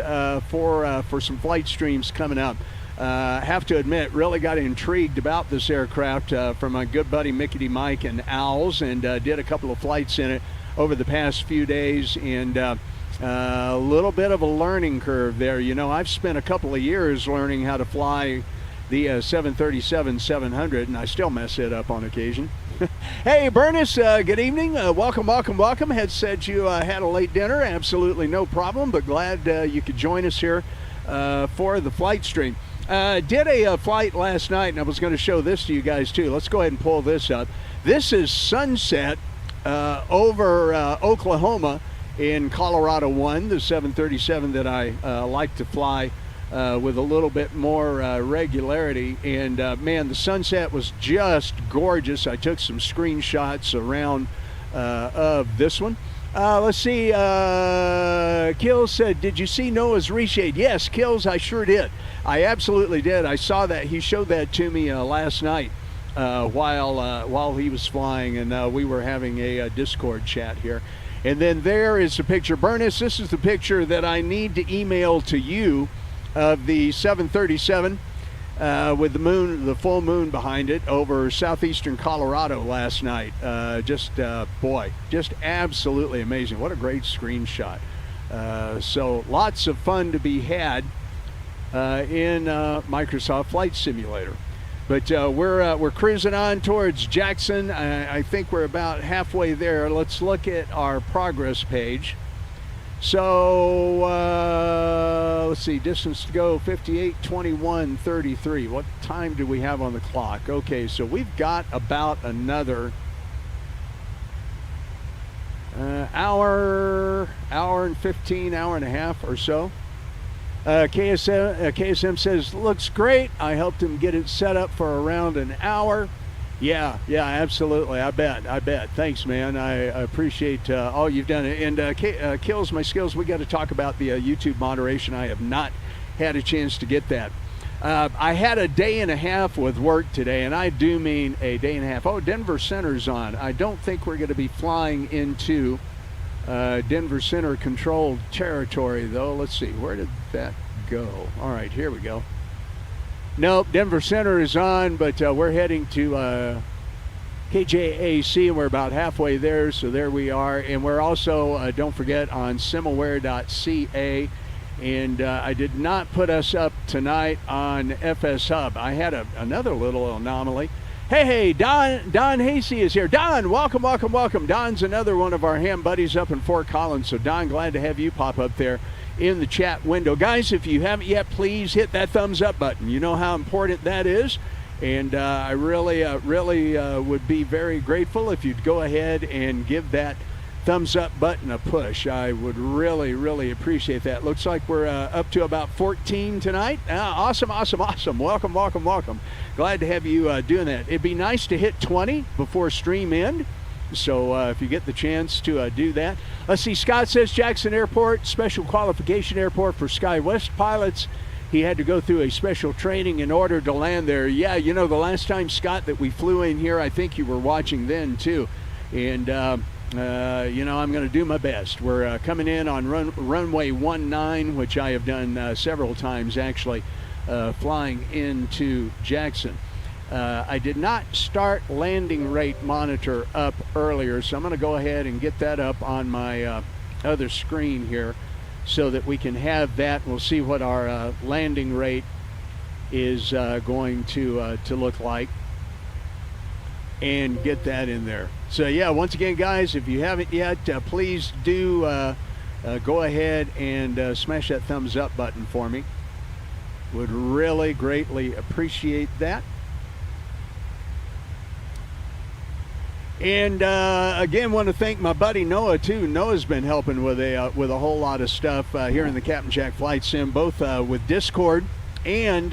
for some flight streams coming up. Have to admit, really got intrigued about this aircraft from my good buddy Mickey Mike and Owls, and did a couple of flights in it over the past few days, and a little bit of a learning curve there. You know, I've spent a couple of years learning how to fly the 737-700, and I still mess it up on occasion. Hey, Bernice, good evening. Welcome. Had said you had a late dinner. Absolutely no problem, but glad you could join us here for the flight stream. Did a flight last night, and I was going to show this to you guys too. Let's go ahead and pull this up. This is sunset over Oklahoma in Colorado 1, the 737 that I like to fly with a little bit more regularity. And man, the sunset was just gorgeous. I took some screenshots around of this one. Let's see, Kills said, did you see Noah's reshade? Yes, Kills, I sure did. I absolutely did. I saw that. He showed that to me last night while he was flying, and we were having a Discord chat here. And then there is a picture. Bernice, this is the picture that I need to email to you of the 737 with the moon, the full moon behind it over southeastern Colorado last night. Boy, just absolutely amazing. What a great screenshot. So lots of fun to be had in Microsoft Flight Simulator. But we're cruising on towards Jackson. I think we're about halfway there. Let's look at our progress page. So, let's see, distance to go, 58:21:33. What time do we have on the clock? Okay, so we've got about another hour and 15, hour and a half or so. KSM says, looks great. I helped him get it set up for around an hour. Yeah, absolutely. I bet. Thanks, man. I appreciate all you've done. And Kills My Skills, we got to talk about the YouTube moderation. I have not had a chance to get that. I had a day and a half with work today, and I do mean a day and a half. Oh, Denver Center's on. I don't think we're going to be flying into Denver Center controlled territory, though. Let's see. Where did that go? All right, here we go. Nope, Denver Center is on, but we're heading to KJAC, and we're about halfway there, so there we are. And we're also, don't forget, on similware.ca. And I did not put us up tonight on FS Hub. I had another little anomaly. Hey, Don Hasey is here. Don, welcome. Don's another one of our ham buddies up in Fort Collins. So, Don, glad to have you pop up there in the chat window. Guys, if you haven't yet, please hit that thumbs up button. You know how important that is. And I really would be very grateful if you'd go ahead and give that thumbs up button a push. I would really appreciate that. Looks like we're up to about 14 tonight. Awesome. Welcome. Glad to have you doing that. It'd be nice to hit 20 before stream end. So if you get the chance to do that. Let's see, Scott says Jackson Airport, special qualification airport for SkyWest pilots. He had to go through a special training in order to land there. Yeah, you know, the last time, Scott, that we flew in here, I think you were watching then too. And, you know, I'm going to do my best. We're coming in on runway 19, which I have done several times actually, flying into Jackson. I did not start landing rate monitor up earlier, so I'm going to go ahead and get that up on my other screen here so that we can have that. We'll see what our landing rate is going to look like and get that in there. So yeah, once again, guys, if you haven't yet, please do go ahead and smash that thumbs up button for me. Would really greatly appreciate that. And again, want to thank my buddy Noah too. Noah's been helping with a whole lot of stuff here in the Captain Jack Flight Sim, both with Discord and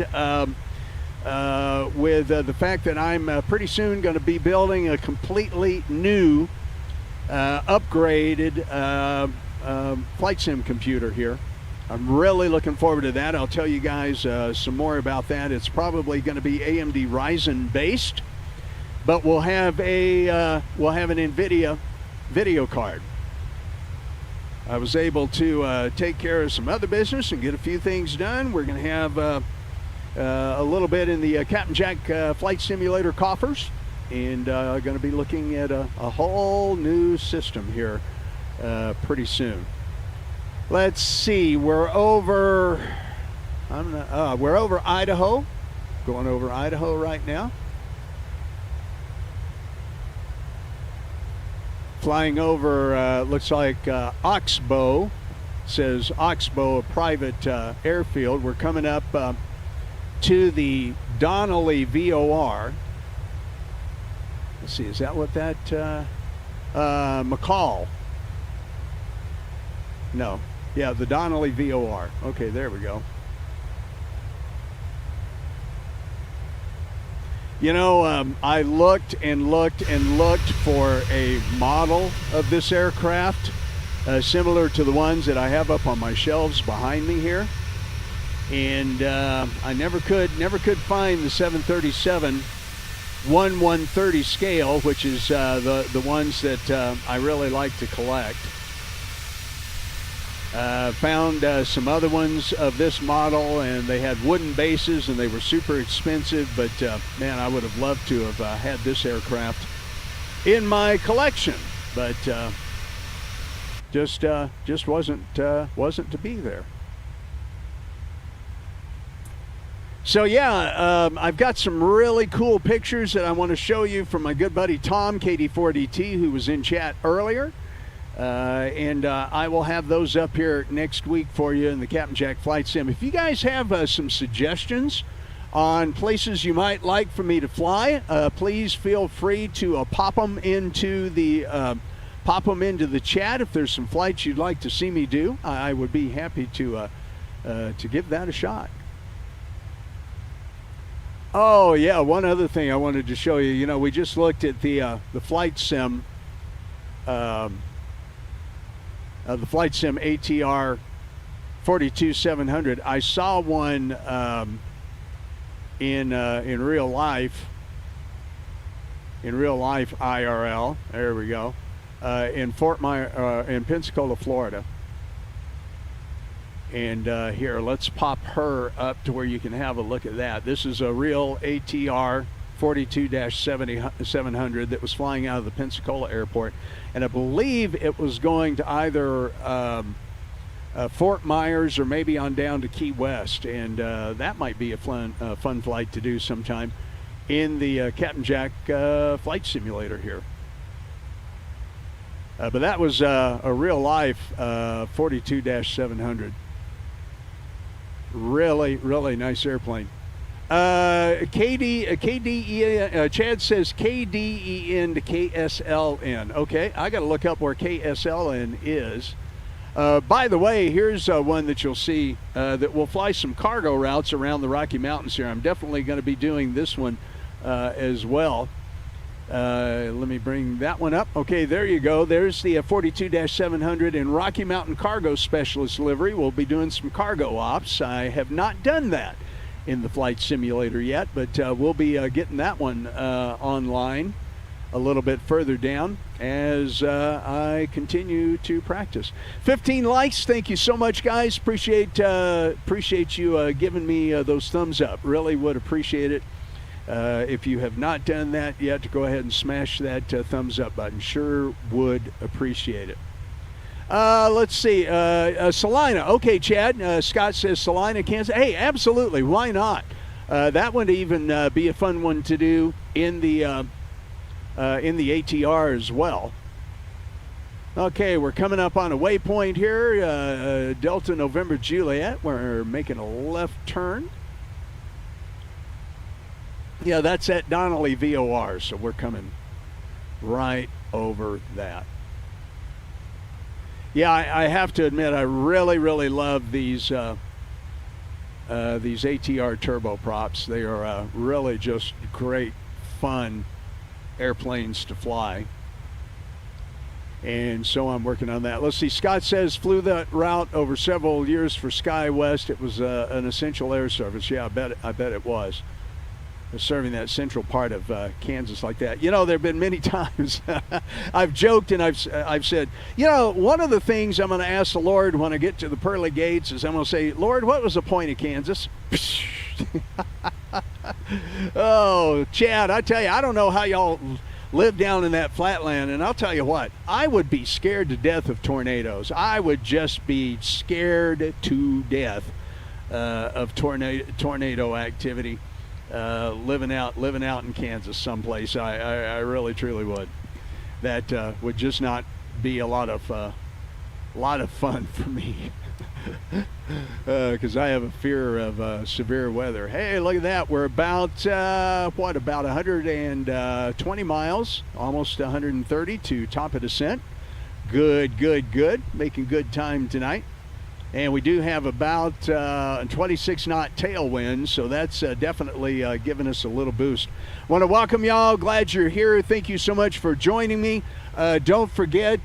with the fact that I'm pretty soon going to be building a completely new, upgraded Flight Sim computer here. I'm really looking forward to that. I'll tell you guys some more about that. It's probably going to be AMD Ryzen based. But we'll have an NVIDIA video card. I was able to take care of some other business and get a few things done. We're going to have a little bit in the Captain Jack Flight Simulator coffers, and going to be looking at a whole new system here pretty soon. Let's see. We're over Idaho. Going over Idaho right now. Flying over, looks like Oxbow, says Oxbow, a private airfield. We're coming up to the Donnelly VOR. Let's see, is that what that, McCall? No, yeah, the Donnelly VOR. Okay, there we go. You know, I looked for a model of this aircraft similar to the ones that I have up on my shelves behind me here, and I never could find the 737 1/130 scale, which is the ones that I really like to collect. Found some other ones of this model, and they had wooden bases and they were super expensive, but man, I would have loved to have had this aircraft in my collection, but just wasn't to be there. So yeah, I've got some really cool pictures that I want to show you from my good buddy Tom, KD4DT, who was in chat earlier. And I will have those up here next week for you in the Captain Jack Flight Sim. If you guys have some suggestions on places you might like for me to fly, please feel free to pop them into the chat. If there's some flights you'd like to see me do, I would be happy to give that a shot. Oh yeah, one other thing I wanted to show you. You know, we just looked at the flight sim, the flight sim ATR 42700. I saw one in real life. In real life IRL. There we go. In Fort Myers, in Pensacola, Florida. And here, let's pop her up to where you can have a look at that. This is a real ATR 42-700 that was flying out of the Pensacola airport. And I believe it was going to either Fort Myers or maybe on down to Key West. And that might be a fun flight to do sometime in the Captain Jack flight simulator here. But that was a real life 42-700. Really, really nice airplane. Chad says KDEN to KSLN. Okay, I got to look up where KSLN is. By the way, here's one that you'll see that will fly some cargo routes around the Rocky Mountains here. I'm definitely going to be doing this one as well. Let me bring that one up. Okay, there you go. There's the 42-700 in Rocky Mountain Cargo Specialist livery. We'll be doing some cargo ops. I have not done that in the flight simulator yet, but we'll be getting that one online a little bit further down as I continue to practice. 15 likes. Thank you so much, guys. Appreciate you giving me those thumbs up. Really would appreciate it. If you have not done that yet, to go ahead and smash that thumbs up button. Sure would appreciate it. Let's see. Salina. Okay, Chad. Scott says Salina, Kansas. Hey, absolutely. Why not? That would even be a fun one to do in the ATR as well. Okay, we're coming up on a waypoint here. Delta November Juliet. We're making a left turn. Yeah, that's at Donnelly VOR, so we're coming right over that. Yeah, I have to admit, I really, really love these ATR turboprops. They are really just great, fun airplanes to fly. And so I'm working on that. Let's see, Scott says, flew that route over several years for SkyWest. It was an essential air service. Yeah, I bet it was. Serving that central part of Kansas like that. You know, there have been many times I've joked and I've said, you know, one of the things I'm going to ask the Lord when I get to the pearly gates is I'm going to say, Lord, what was the point of Kansas? Oh, Chad, I tell you, I don't know how y'all live down in that flatland, and I'll tell you what, I would be scared to death of tornadoes. I would just be scared to death of tornado activity. Living out in Kansas someplace. I really truly would. That would just not be a lot of fun for me because I have a fear of severe weather. Hey, look at that. We're about about 120 miles, almost 130 to top of descent. Good. Making good time tonight. And we do have about 26 knot tailwind, so that's definitely giving us a little boost. Want to welcome y'all. Glad you're here. Thank you so much for joining me. Don't forget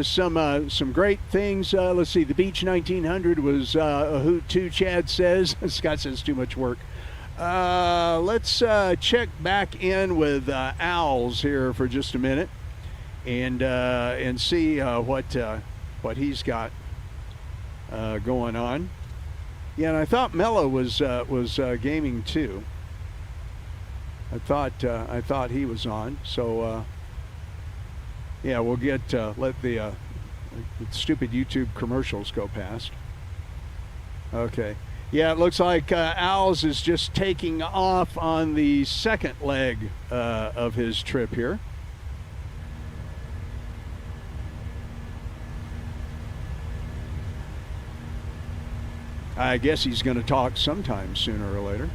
some great things. Let's see, the Beach 1900 was a hoot too, Chad says. Scott says too much work. Let's check back in with Owls here for just a minute and see what he's got going on. Yeah, and I thought Mello was gaming too. I thought he was on. So yeah, we'll get let the stupid YouTube commercials go past. Okay. Yeah, it looks like Owls is just taking off on the second leg of his trip here. I guess he's going to talk sometime sooner or later.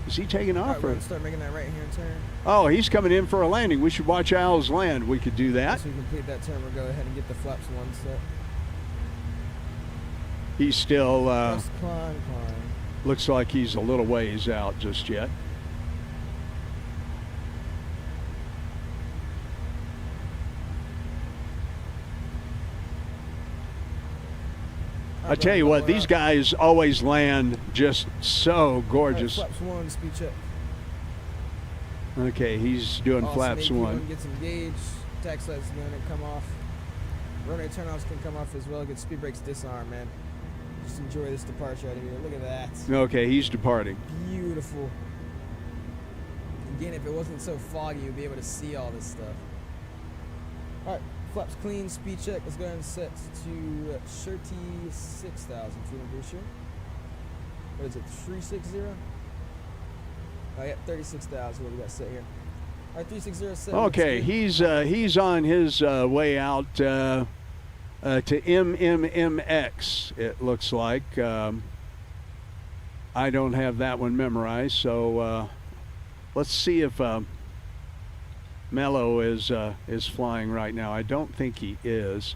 Is he taking off? All right, we're going to start making that right-hand turn. Oh, he's coming in for a landing. We should watch Al's land. We could do that. Once we complete that turn, we'll go ahead and get the flaps one set. He's still, Just climb. looks like he's a little ways out just yet. I tell you what, these guys always land just so gorgeous. Right, flaps one, speed check. Okay, he's doing flaps one. Get some gauge. Tax light's going to come off. Rotary turnoffs can come off as well. Get speed brakes disarm, man. Just enjoy this departure out of here. Look at that. Okay, he's departing. Beautiful. Again, if it wasn't so foggy, you'd be able to see all this stuff. All right, flaps clean, speed check. Let's go ahead and set to 36,000 feet in boost here. What is it, 360? Oh, yeah, 36,000 what we got set here. All right, 3607. Okay, he's on his way out to MMMX, it looks like. I don't have that one memorized, so let's see if Mello is flying right now. I don't think he is.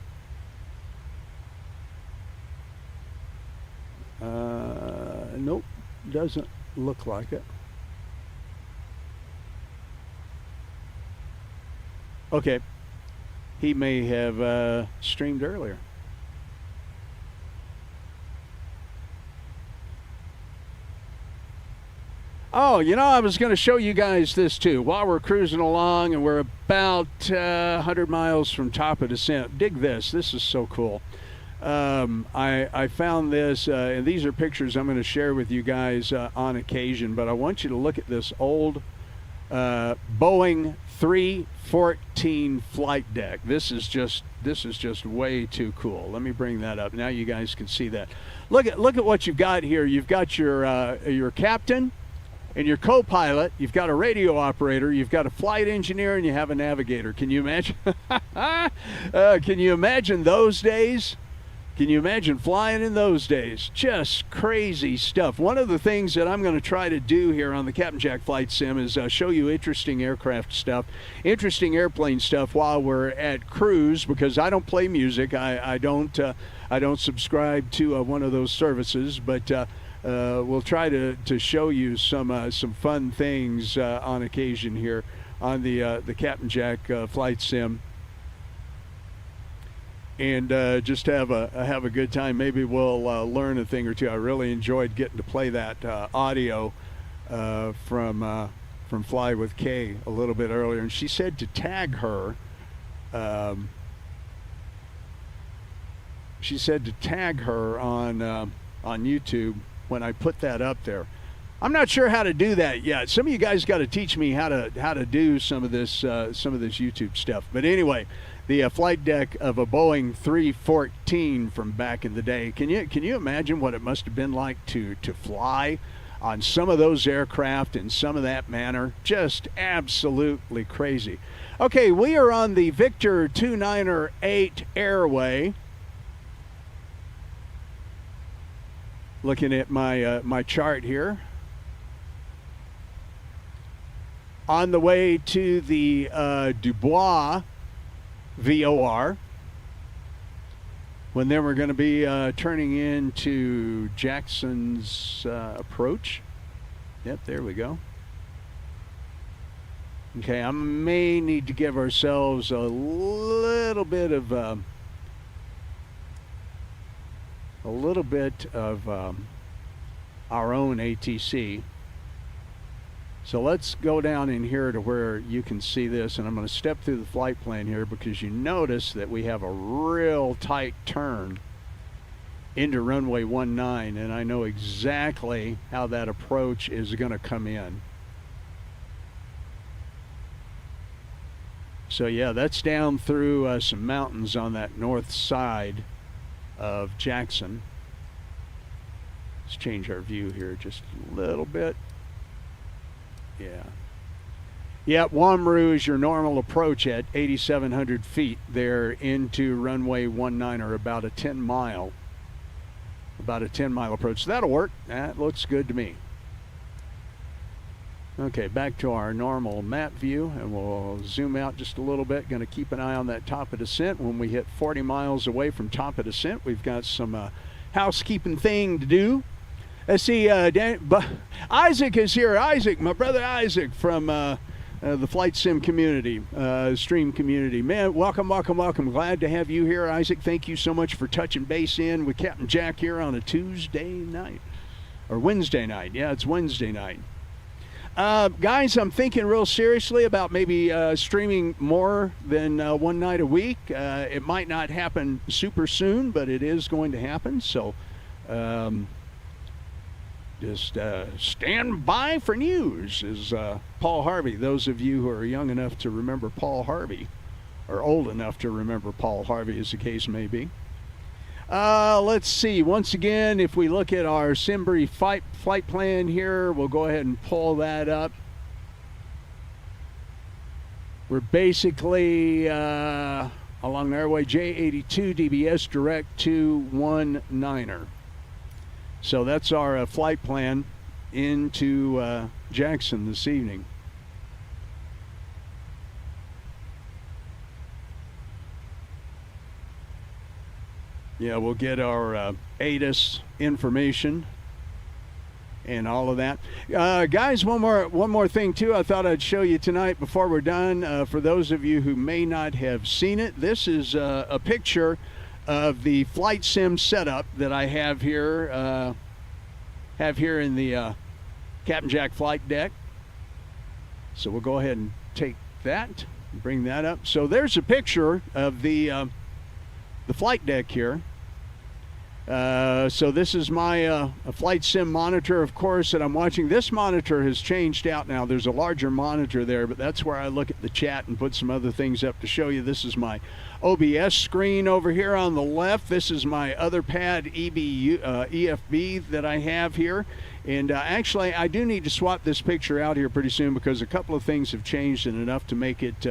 Nope, doesn't look like it. Okay, he may have streamed earlier. Oh, you know, I was going to show you guys this too. While we're cruising along and we're about 100 miles from top of descent. Dig this. This is so cool. I found this, and these are pictures I'm going to share with you guys on occasion, but I want you to look at this old Boeing 314 flight deck. This is just way too cool. Let me bring that up. Now you guys can see that. Look at what you've got here. You've got your captain and your co-pilot. You've got a radio operator. You've got a flight engineer, and you have a navigator. Can you imagine? Can you imagine those days? Can you imagine flying in those days? Just crazy stuff. One of the things that I'm going to try to do here on the Captain Jack Flight Sim is show you interesting aircraft stuff, interesting airplane stuff while we're at cruise, because I don't play music. I don't subscribe to one of those services, but we'll try to show you some fun things on occasion here on the Captain Jack Flight Sim. And just have a good time. Maybe we'll learn a thing or two. I really enjoyed getting to play that audio from Fly with Kay a little bit earlier, and she said to tag her. She said to tag her on YouTube when I put that up there. I'm not sure how to do that yet. Some of you guys got to teach me how to do some of this YouTube stuff. But anyway. The flight deck of a Boeing 314 from back in the day. Can you imagine what it must have been like to fly on some of those aircraft in some of that manner? Just absolutely crazy. Okay, we are on the Victor 298 airway. Looking at my chart here. On the way to the Dubois VOR, when then we're going to be turning into Jackson's approach. Yep, there we go. Okay, I may need to give ourselves a little bit of our own ATC. So let's go down in here to where you can see this, and I'm going to step through the flight plan here because you notice that we have a real tight turn into runway 19, and I know exactly how that approach is going to come in. So yeah, that's down through some mountains on that north side of Jackson. Let's change our view here just a little bit. Yeah. Yeah, Wamru is your normal approach at 8,700 feet there into runway 19, or about a 10-mile approach. So that'll work. That looks good to me. Okay, back to our normal map view, and we'll zoom out just a little bit. Going to keep an eye on that top of descent. When we hit 40 miles away from top of descent, we've got some housekeeping thing to do. Let's see, Isaac is here. Isaac, my brother Isaac from the flight sim community, stream community. Man, welcome. Glad to have you here, Isaac. Thank you so much for touching base in with Captain Jack here on a Tuesday night, or Wednesday night. Yeah, it's Wednesday night. Guys, I'm thinking real seriously about maybe streaming more than one night a week. It might not happen super soon, but it is going to happen. So just stand by for news, is Paul Harvey. Those of you who are young enough to remember Paul Harvey, or old enough to remember Paul Harvey, as the case may be. Let's see. Once again, if we look at our Simbury flight plan here, we'll go ahead and pull that up. We're basically along the airway J82 DBS direct to 19er. So that's our flight plan into Jackson this evening. Yeah, we'll get our ATIS information and all of that. Guys, one more thing too I thought I'd show you tonight before we're done. For those of you who may not have seen it, this is a picture of the flight sim setup that I have here in the Captain Jack flight deck. So we'll go ahead and take that and bring that up. So there's a picture of the flight deck here. So this is my a flight sim monitor, of course, that I'm watching. This monitor has changed out now. There's a larger monitor there, but that's where I look at the chat and put some other things up to show you. This is my OBS screen over here on the left. This is my other pad EFB that I have here. And actually, I do need to swap this picture out here pretty soon, because a couple of things have changed and enough to make it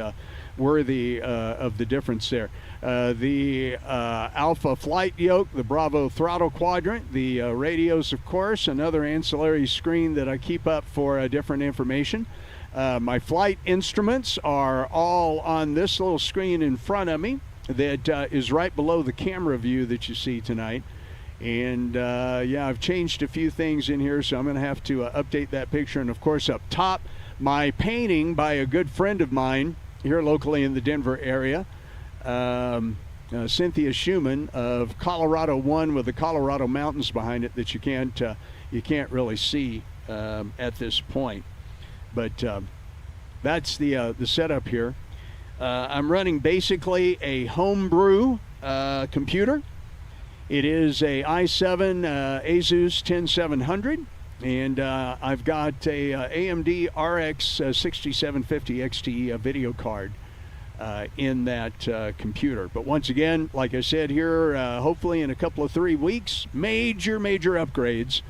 worthy of the difference there. The Alpha flight yoke, the Bravo throttle quadrant, the radios, of course, another ancillary screen that I keep up for different information. My flight instruments are all on this little screen in front of me that is right below the camera view that you see tonight. And yeah, I've changed a few things in here, so I'm going to have to update that picture. And of course, up top, my painting by a good friend of mine here locally in the Denver area, Cynthia Schumann of Colorado One, with the Colorado Mountains behind it that you can't really see at this point. But that's the setup here. I'm running basically a homebrew computer. It is a i7 Asus 10700, and I've got a AMD RX 6750 XT video card in that computer. But once again, like I said here, hopefully in a couple of 3 weeks, major upgrades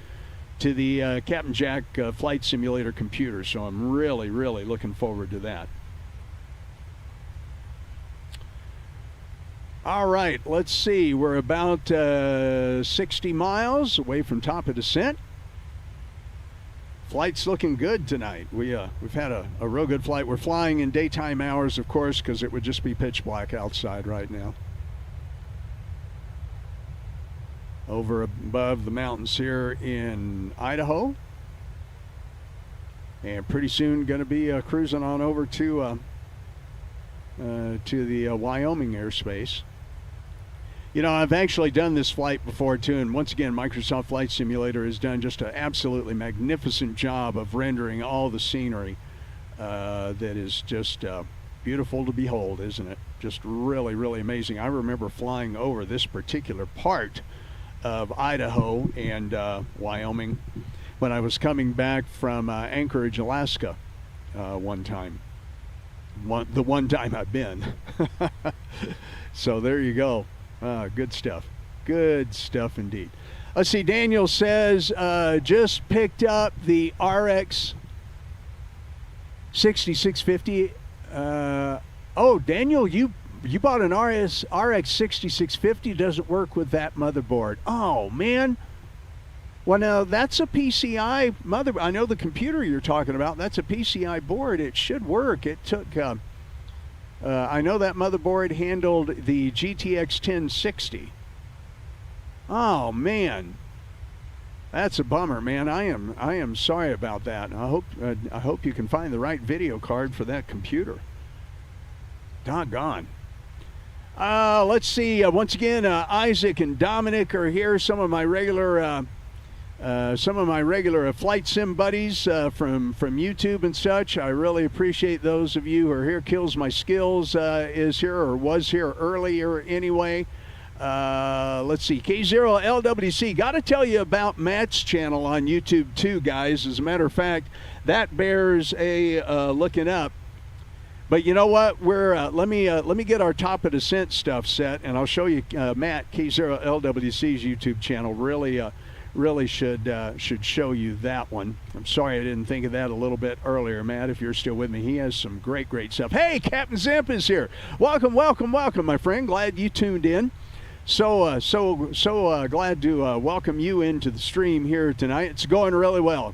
to the Captain Jack flight simulator computer. So I'm really looking forward to that. All right, let's see. We're about 60 miles away from top of descent. Flight's looking good tonight. We've had a real good flight. We're flying in daytime hours, of course, because it would just be pitch black outside right now. Over above the mountains here in Idaho. And pretty soon going to be cruising on over to the Wyoming airspace. You know, I've actually done this flight before too, and once again, Microsoft Flight Simulator has done just an absolutely magnificent job of rendering all the scenery that is just beautiful to behold, isn't it? Just really amazing. I remember flying over this particular part of Idaho and Wyoming when I was coming back from Anchorage, Alaska one time. The one time I've been. So there you go. Good stuff. Good stuff indeed. Let's see, Daniel says, just picked up the RX 6650. Oh, Daniel, you bought an RX 6650. Doesn't work with that motherboard. Oh, man. Well, now, that's a PCI motherboard. I know the computer you're talking about. That's a PCI board. It should work. It took... I know that motherboard handled the GTX 1060. Oh, man. That's a bummer, man. I am sorry about that. I hope you can find the right video card for that computer. Doggone. Let's see. Once again, Isaac and Dominic are here. Some of my regular flight sim buddies from YouTube and such. I really appreciate those of you who are here. Kills My Skills is here, or was here earlier anyway. Let's see. K0LWC. Got to tell you about Matt's channel on YouTube too, guys. As a matter of fact, that bears a looking up. But you know what? We're let me get our top of descent stuff set, and I'll show you Matt K0LWC's YouTube channel. Really should show you that one. I'm sorry I didn't think of that a little bit earlier, Matt, if you're still with me. He has some great stuff. Hey, Captain Zimp is here. Welcome, my friend. Glad you tuned in. So glad to welcome you into the stream here tonight. It's going really well,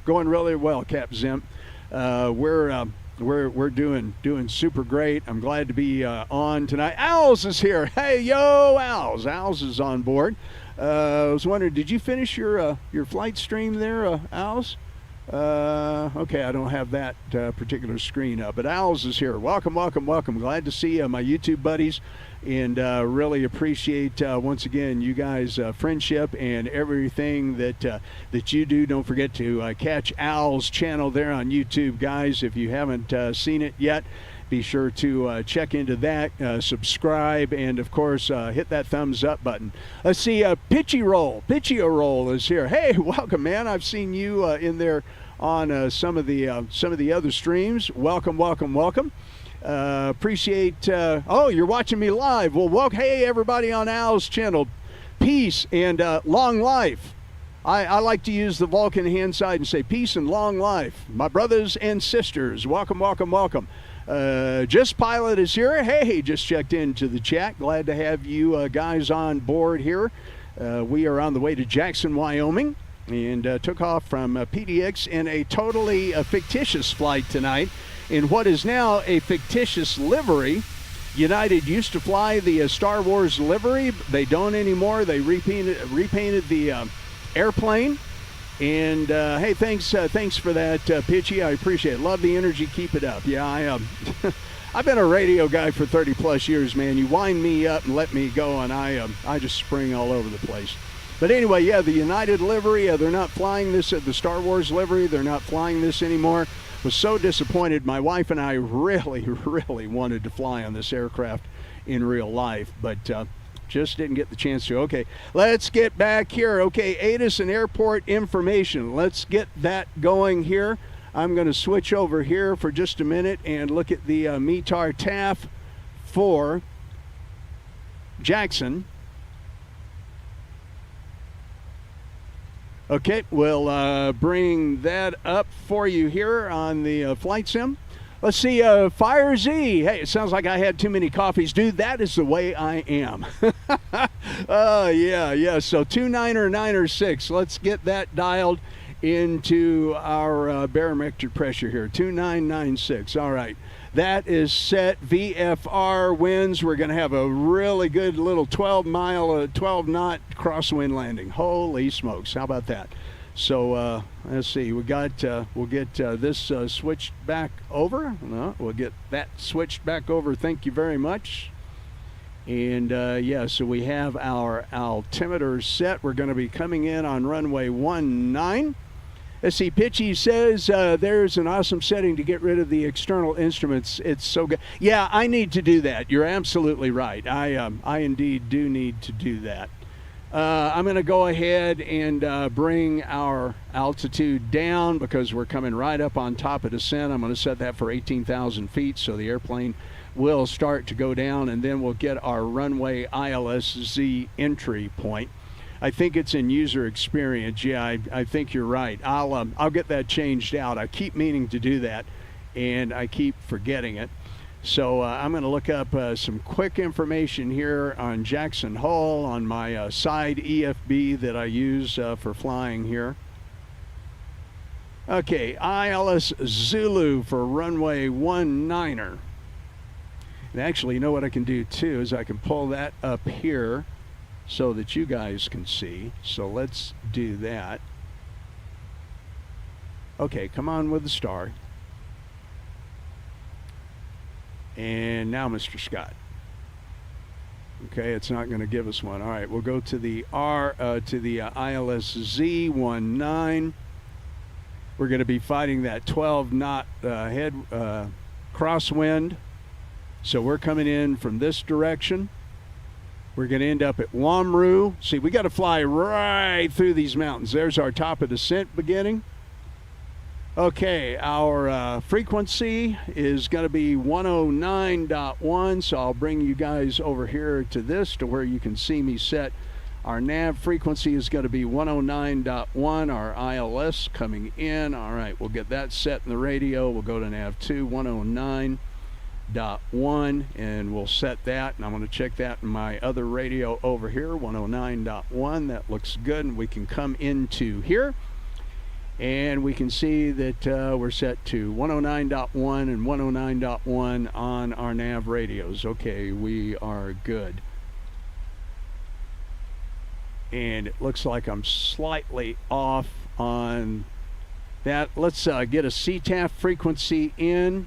Cap Zimp. We're doing super great. I'm glad to be on tonight. Owls is here. Hey, yo, Owls. Owls is on board. I was wondering, did you finish your flight stream there, Owls? Okay, I don't have that particular screen up, but Owls is here. Welcome. Glad to see my YouTube buddies, and really appreciate once again you guys' friendship and everything that you do. Don't forget to catch Owl's channel there on YouTube, guys. If you haven't seen it yet, be sure to check into that, subscribe, and of course hit that thumbs up button. Let's see, Pitchy Roll is here. Hey, welcome, man. I've seen you in there on some of the other streams. Welcome. Appreciate. Oh, you're watching me live. Well, welcome. Hey, everybody on Al's channel. Peace and long life. I like to use the Vulcan hand side and say peace and long life. My brothers and sisters, welcome. Just Pilot is here. Hey, just checked into the chat. Glad to have you guys on board here. We are on the way to Jackson, Wyoming, and took off from PDX in a totally fictitious flight tonight in what is now a fictitious livery. United used to fly the Star Wars livery. They don't anymore. They repainted the airplane. And hey, thanks for that, Pitchy. I appreciate it. Love the energy. Keep it up. Yeah, I've been a radio guy for 30 plus years, man. You wind me up and let me go, and I just spring all over the place. But anyway, yeah, the United livery, they're not flying this at the Star Wars livery. They're not flying this anymore. Was so disappointed. My wife and I really wanted to fly on this aircraft in real life, but just didn't get the chance to. Okay, let's get back here. Okay, ATIS and airport information. Let's get that going here. I'm going to switch over here for just a minute and look at the METAR TAF for Jackson. Okay, we'll bring that up for you here on the flight sim. Let's see, Fire Z. Hey, it sounds like I had too many coffees. Dude, that is the way I am. Yeah. So 29906. Let's get that dialed into our barometric pressure here. 2996. All right. That is set. VFR winds. We're going to have a really good little 12-knot crosswind landing. Holy smokes. How about that? So let's see. We'll get this switched back over. No, we'll get that switched back over. Thank you very much. And yeah, so we have our altimeter set. We're going to be coming in on runway 19. Let's see, Pitchy says there's an awesome setting to get rid of the external instruments. It's so good. Yeah, I need to do that. You're absolutely right. I indeed do need to do that. I'm going to go ahead and bring our altitude down because we're coming right up on top of descent. I'm going to set that for 18,000 feet so the airplane will start to go down, and then we'll get our runway ILSZ entry point. I think it's in user experience. Yeah, I think you're right. I'll get that changed out. I keep meaning to do that, and I keep forgetting it. So I'm going to look up some quick information here on Jackson Hole on my side EFB that I use for flying here. Okay, ILS Zulu for runway 19er. And actually, you know what I can do too is I can pull that up here so that you guys can see. So let's do that. Okay, come on with the star. And now, Mr. Scott. Okay, it's not going to give us one. All right, we'll go to the ILS Z19. We're going to be fighting that 12-knot head crosswind. So we're coming in from this direction. We're going to end up at Wamru. See, we got to fly right through these mountains. There's our top of descent beginning. Okay, our frequency is going to be 109.1, so I'll bring you guys over here to this, to where you can see me set. Our nav frequency is going to be 109.1, our ILS coming in. All right, we'll get that set in the radio. We'll go to nav 2, 109.1, and we'll set that, and I'm going to check that in my other radio over here, 109.1. That looks good, and we can come into here. And we can see that we're set to 109.1 and 109.1 on our nav radios. Okay, we are good. And it looks like I'm slightly off on that. Let's get a CTAF frequency in.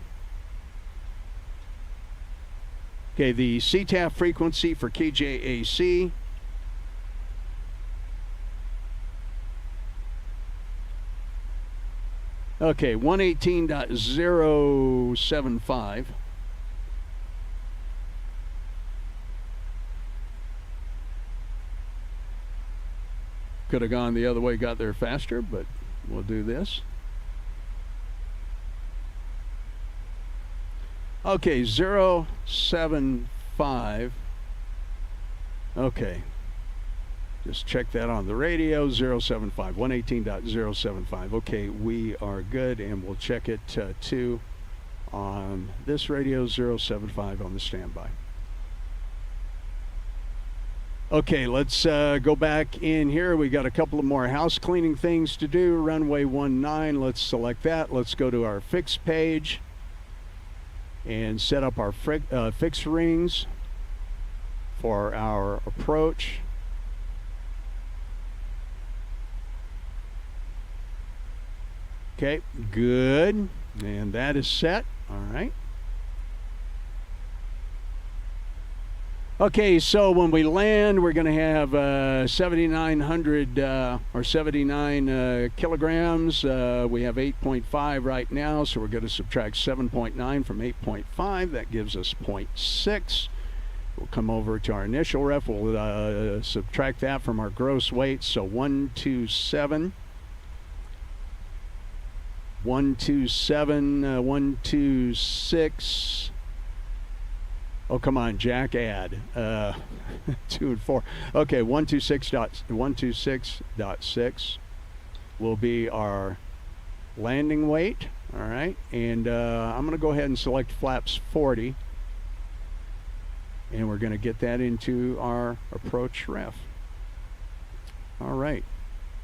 Okay, the CTAF frequency for KJAC. Okay, 118.075. Could have gone the other way, got there faster, but we'll do this. Okay, 075. Okay. Just check that on the radio, 075, 118.075. Okay, we are good, and we'll check it too on this radio, 075 on the standby. Okay, let's go back in here. We got a couple of more house cleaning things to do. Runway 19, let's select that. Let's go to our fix page and set up our fix rings for our approach. Okay, good. And that is set. All right. Okay, so when we land, we're going to have 7,900 or 79 kilograms. We have 8.5 right now, so we're going to subtract 7.9 from 8.5. That gives us 0.6. We'll come over to our initial ref. We'll subtract that from our gross weight, so 127. 127, 126. Oh, come on, Jack, add 2 and 4. Okay, 126.6 will be our landing weight. All right, and I'm going to go ahead and select flaps 40, and we're going to get that into our approach ref. All right,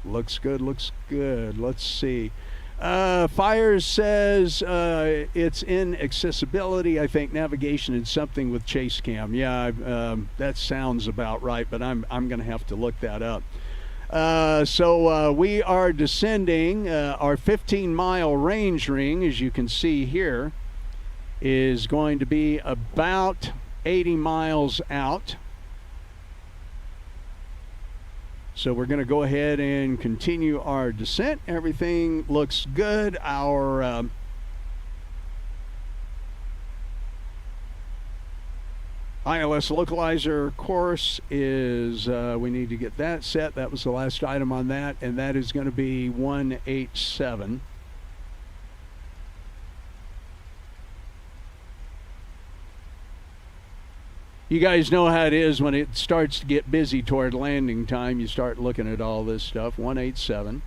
looks good, looks good. Let's see. Fires says it's in accessibility. I think navigation and something with chase cam. Yeah, that sounds about right, but I'm going to have to look that up. So we are descending. Our 15-mile range ring, as you can see here, is going to be about 80 miles out. So we're going to go ahead and continue our descent. Everything looks good. Our ILS localizer course is, we need to get that set. That was the last item on that, and that is going to be 187. You guys know how it is when it starts to get busy toward landing time. You start looking at all this stuff. 187.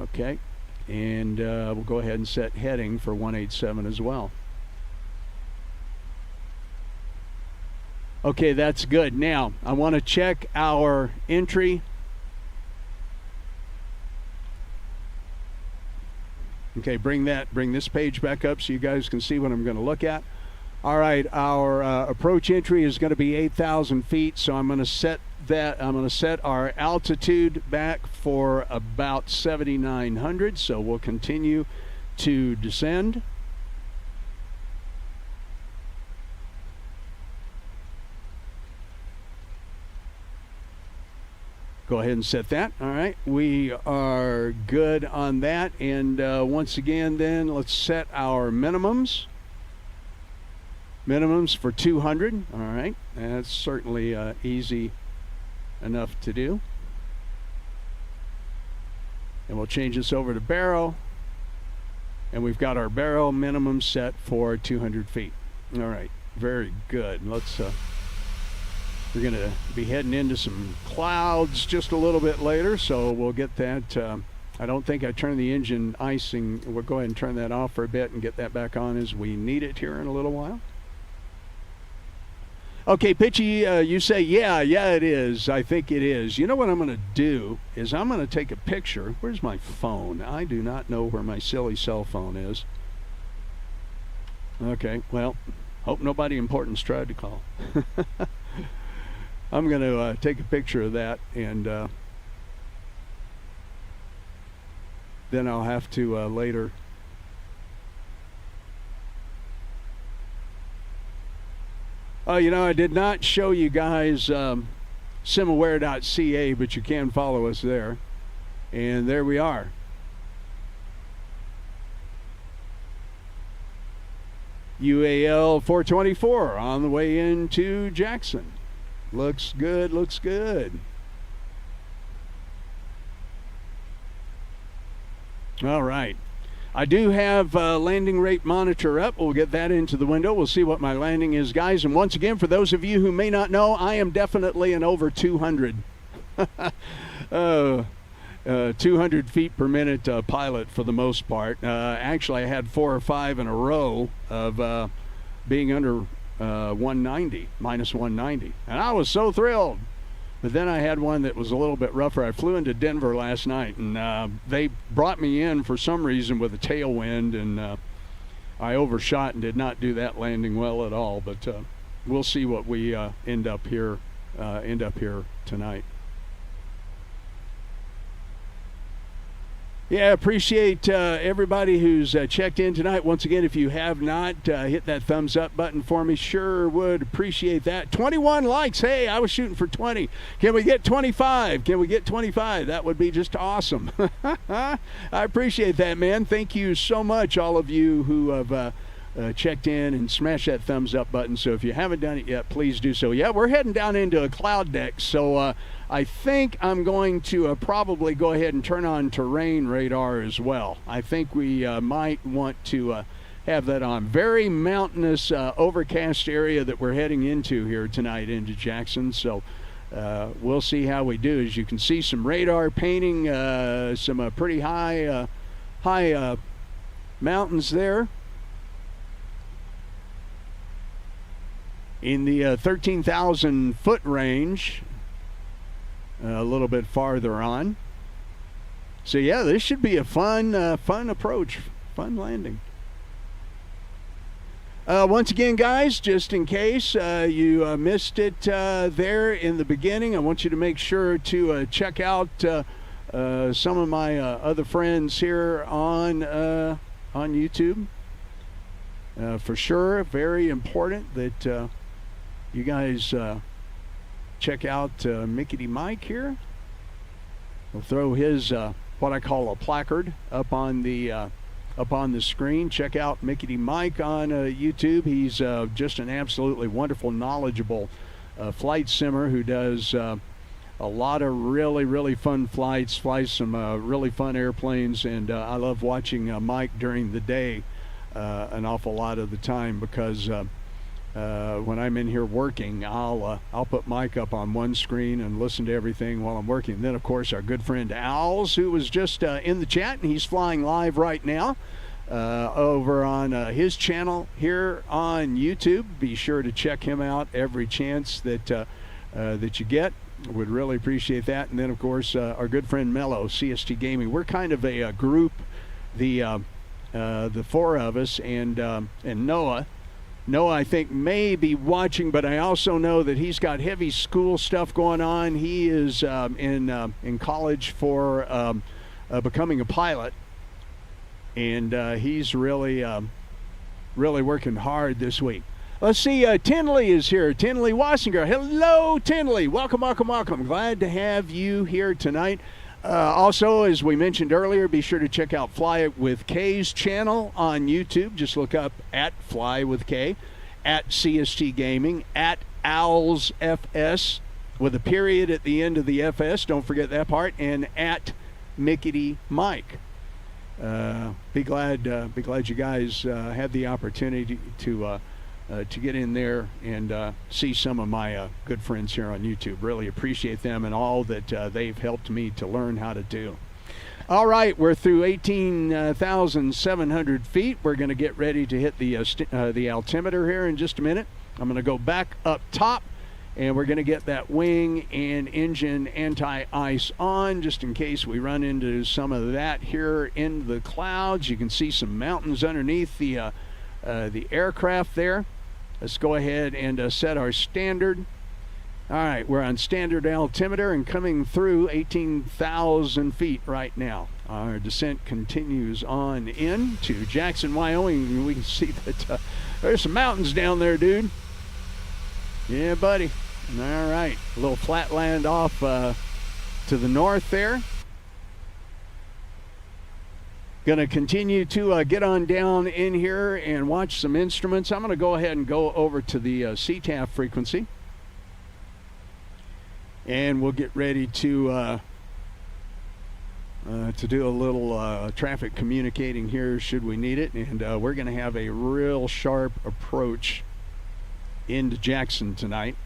Okay, and we'll go ahead and set heading for 187 as well. Okay, that's good. Now, I want to check our entry. Okay, bring this page back up so you guys can see what I'm going to look at. All right, our approach entry is going to be 8,000 feet, so I'm going to set that. I'm going to set our altitude back for about 7,900. So we'll continue to descend. Go ahead and set that. All right, we are good on that. And once again, then let's set our minimums. Minimums for 200. All right, that's certainly easy enough to do. And we'll change this over to barrel. And we've got our barrel minimum set for 200 feet. All right, very good. Let's. We're going to be heading into some clouds just a little bit later, so we'll get that. I don't think I turned the engine icing. We'll go ahead and turn that off for a bit and get that back on as we need it here in a little while. Okay, Pitchy, you say, yeah, it is. I think it is. You know what I'm going to do is I'm going to take a picture. Where's my phone? I do not know where my silly cell phone is. Okay, well, hope nobody important's tried to call. I'm going to take a picture of that, and then I'll have to later. Oh, you know, I did not show you guys simaware.ca, but you can follow us there. And there we are. UAL 424 on the way into Jackson. Looks good, looks good. All right. I do have landing rate monitor up. We'll get that into the window. We'll see what my landing is, guys. And once again, for those of you who may not know, I am definitely an over 200. 200 feet per minute pilot for the most part. Actually, I had 4 or 5 in a row of being under 190, minus 190. And I was so thrilled. But then I had one that was a little bit rougher. I flew into Denver last night, and they brought me in for some reason with a tailwind, and I overshot and did not do that landing well at all. But we'll see what we end up here tonight. Yeah, appreciate everybody who's checked in tonight. Once again, if you have not, hit that thumbs up button for me. Sure would appreciate that. 21 likes. Hey, I was shooting for 20. Can we get 25? Can we get 25? That would be just awesome. I appreciate that, man. Thank you so much, all of you who have checked in and smashed that thumbs up button. So if you haven't done it yet, please do so. Yeah, we're heading down into a cloud deck, so I think I'm going to probably go ahead and turn on terrain radar as well. I think we might want to have that on. Very mountainous, overcast area that we're heading into here tonight into Jackson. So we'll see how we do. As you can see, some radar painting some pretty high mountains there. In the 13,000 foot range, a little bit farther on. So yeah, this should be a fun approach, fun landing. Once again, guys, just in case you missed it there in the beginning, I want you to make sure to check out some of my other friends here on YouTube. For sure, very important that you guys check out Mickey Mike here. We'll throw his what I call a placard up on the screen. Check out Mickey Mike on YouTube. He's just an absolutely wonderful, knowledgeable flight simmer who does a lot of really fun flights, flies some really fun airplanes, and I love watching Mike during the day an awful lot of the time because when I'm in here working, I'll put Mike up on one screen and listen to everything while I'm working. And then, of course, our good friend Owls, who was just in the chat, and he's flying live right now over on his channel here on YouTube. Be sure to check him out every chance that that you get. Would really appreciate that. And then, of course, our good friend Mello, CST Gaming. We're kind of a group, the four of us, and Noah. Noah, I think, may be watching, but I also know that he's got heavy school stuff going on. He is in college for becoming a pilot, and he's really working hard this week. Let's see, Tinley is here. Tinley Wassinger. Hello, Tinley. Welcome, welcome, welcome. Glad to have you here tonight. Also, as we mentioned earlier, be sure to check out Fly with Kay's channel on YouTube. Just look up at Fly with Kay, at CST Gaming, at Owls FS, with a period at the end of the FS. Don't forget that part. And at Mickety Mike. Be glad you guys had the opportunity to get in there and see some of my good friends here on YouTube. Really appreciate them and all that they've helped me to learn how to do. All right, we're through 18,700 feet. We're going to get ready to hit the altimeter here in just a minute. I'm going to go back up top, and we're going to get that wing and engine anti-ice on, just in case we run into some of that here in the clouds. You can see some mountains underneath the aircraft there. Let's go ahead and set our standard. All right, we're on standard altimeter and coming through 18,000 feet right now. Our descent continues on in to Jackson, Wyoming. We can see that there's some mountains down there, dude. Yeah, buddy. All right, a little flatland off to the north there. Going to continue to get on down in here and watch some instruments. I'm going to go ahead and go over to the CTAF frequency. And we'll get ready to do a little traffic communicating here should we need it. And we're going to have a real sharp approach into Jackson tonight.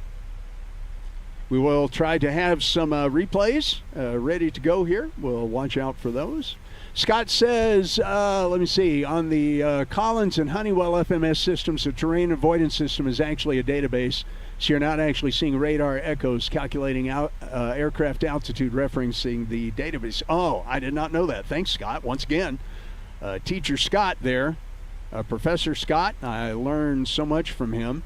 We will try to have some replays ready to go here. We'll watch out for those. Scott says, let me see, on the Collins and Honeywell FMS systems, the terrain avoidance system is actually a database, so you're not actually seeing radar echoes calculating out aircraft altitude referencing the database. Oh, I did not know that. Thanks, Scott. Once again, Teacher Scott there, Professor Scott. I learned so much from him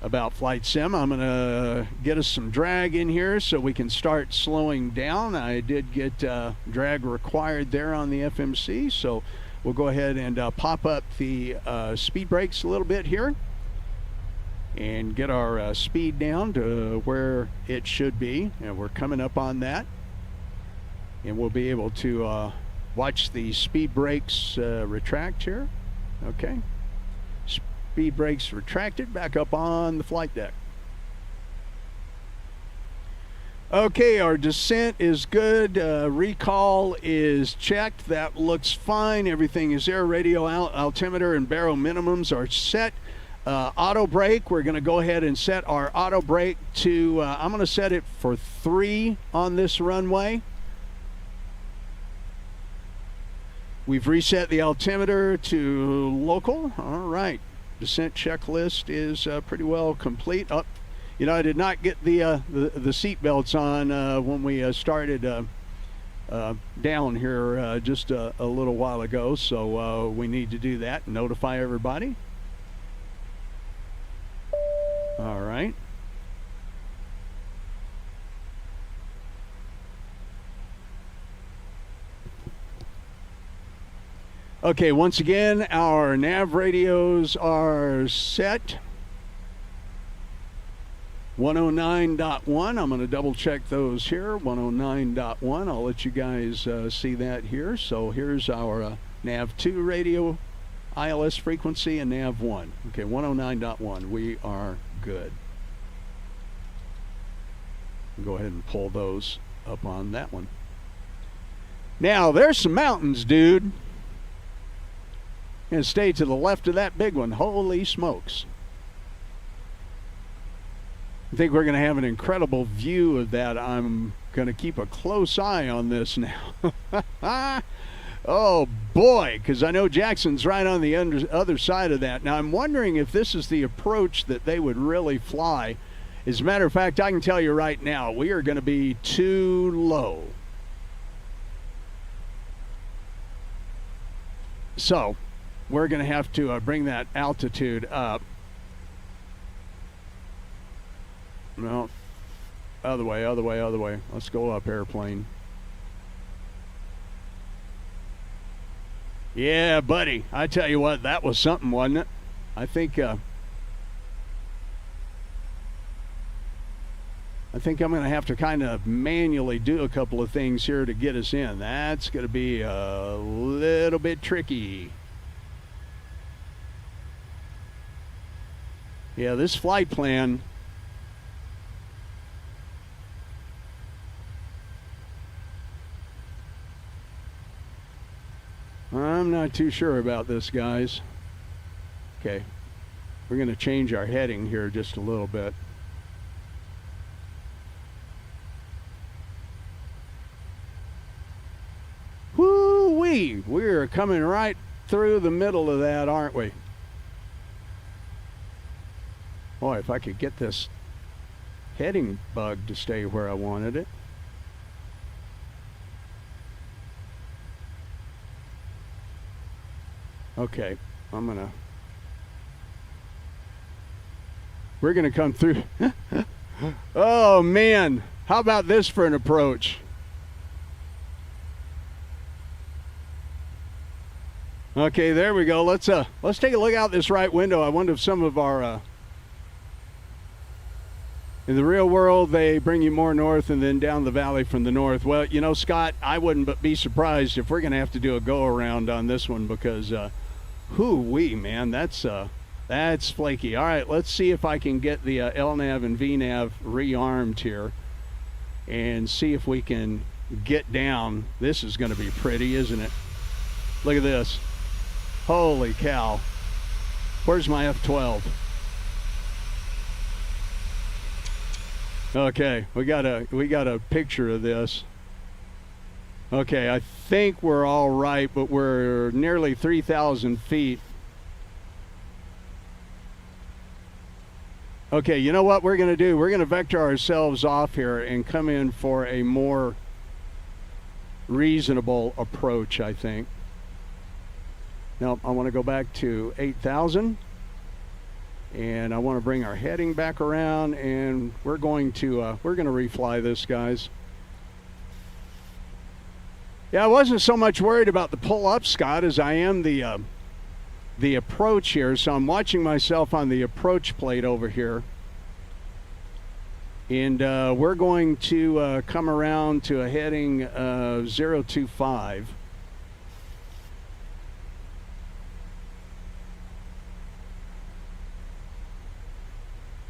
about flight sim. I'm going to get us some drag in here so we can start slowing down. I did get drag required there on the FMC, so we'll go ahead and pop up the speed brakes a little bit here and get our speed down to where it should be. And we're coming up on that, and we'll be able to watch the speed brakes retract here. Okay. Speed brakes retracted, back up on the flight deck. Okay, our descent is good. Recall is checked. That looks fine. Everything is there. Radio altimeter and baro minimums are set. Auto brake, we're going to go ahead and set our auto brake to, I'm going to set it for 3 on this runway. We've reset the altimeter to local. All right. Descent checklist is pretty well complete. Oh, you know, I did not get the seat belts on when we started down here just a little while ago, so we need to do that and notify everybody. All right. Okay, once again, our nav radios are set. 109.1. I'm going to double check those here. 109.1. I'll let you guys see that here. So here's our nav 2 radio ILS frequency and nav 1. Okay, 109.1. We are good. Go ahead and pull those up on that one. Now, there's some mountains, dude. Gonna stay to the left of that big one. Holy smokes. I think we're gonna have an incredible view of that. I'm gonna keep a close eye on this now. Oh boy, because I know Jackson's right on the other side of that. Now I'm wondering if this is the approach that they would really fly. As a matter of fact, I can tell you right now, we are going to be too low. So we're going to have to bring that altitude up. No, other way, other way, other way. Let's go up, airplane. Yeah, buddy. I tell you what, that was something, wasn't it? I think I'm going to have to kind of manually do a couple of things here to get us in. That's going to be a little bit tricky. Yeah, this flight plan, I'm not too sure about this, guys. Okay, we're going to change our heading here just a little bit. Woo-wee! We're coming right through the middle of that, aren't we? Boy, if I could get this heading bug to stay where I wanted it. Okay, we're gonna come through. Oh man, how about this for an approach? Okay, there we go. Let's take a look out this right window. I wonder if some of our in the real world they bring you more north and then down the valley from the north. Well, you know, Scott, I wouldn't be surprised if we're gonna have to do a go around on this one because hoo-wee, man, that's flaky. All right, let's see if I can get the LNAV and VNAV rearmed here and see if we can get down. This is going to be pretty, isn't it? Look at this. Holy cow. Where's my F-12? Okay, we got a picture of this. Okay, I think we're all right, but we're nearly 3,000 feet. Okay, you know what we're going to do? We're going to vector ourselves off here and come in for a more reasonable approach, I think. Now, I want to go back to 8,000. And I want to bring our heading back around, and we're going to refly this, guys. Yeah, I wasn't so much worried about the pull-up, Scott, as I am the approach here. So I'm watching myself on the approach plate over here. And we're going to come around to a heading 025.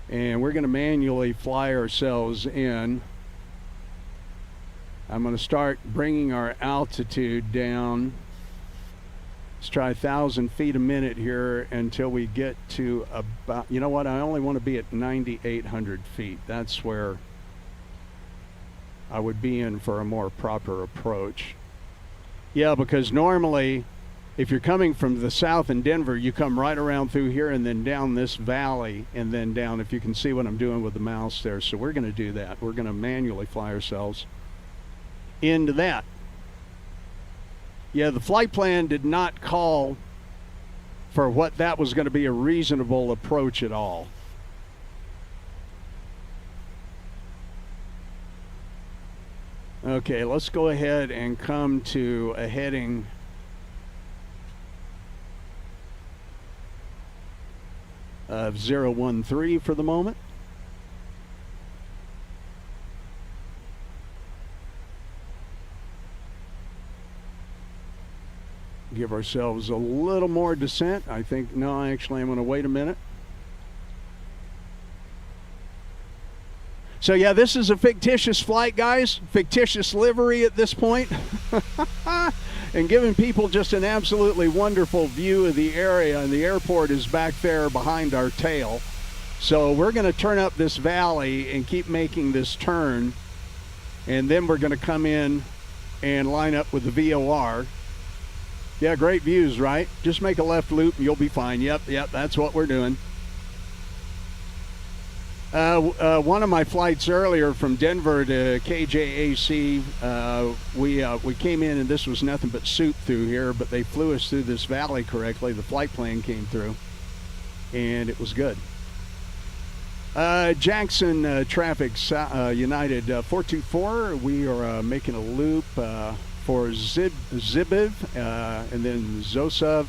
And we're going to manually fly ourselves in. I'm going to start bringing our altitude down. Let's try 1,000 feet a minute here until we get to about, you know what, I only want to be at 9,800 feet. That's where I would be in for a more proper approach. Yeah, because normally, if you're coming from the south in Denver, you come right around through here and then down this valley and then down, if you can see what I'm doing with the mouse there. So we're going to do that. We're going to manually fly ourselves into that. Yeah, the flight plan did not call for what that was going to be a reasonable approach at all. Okay, let's go ahead and come to a heading of 013 for the moment. Give ourselves a little more descent. I think, no, actually I'm going to wait a minute. So yeah, this is a fictitious flight, guys. Fictitious livery at this point. and giving people just an absolutely wonderful view of the area. And the airport is back there behind our tail. So we're going to turn up this valley and keep making this turn. And then we're going to come in and line up with the VOR. Yeah, great views, right? Just make a left loop and you'll be fine. Yep, that's what we're doing. One of my flights earlier from Denver to KJAC, we came in and this was nothing but soup through here, but they flew us through this valley correctly. The flight plan came through, and it was good. Jackson traffic, United 424. We are making a loop for Zibiv, and then Zosov,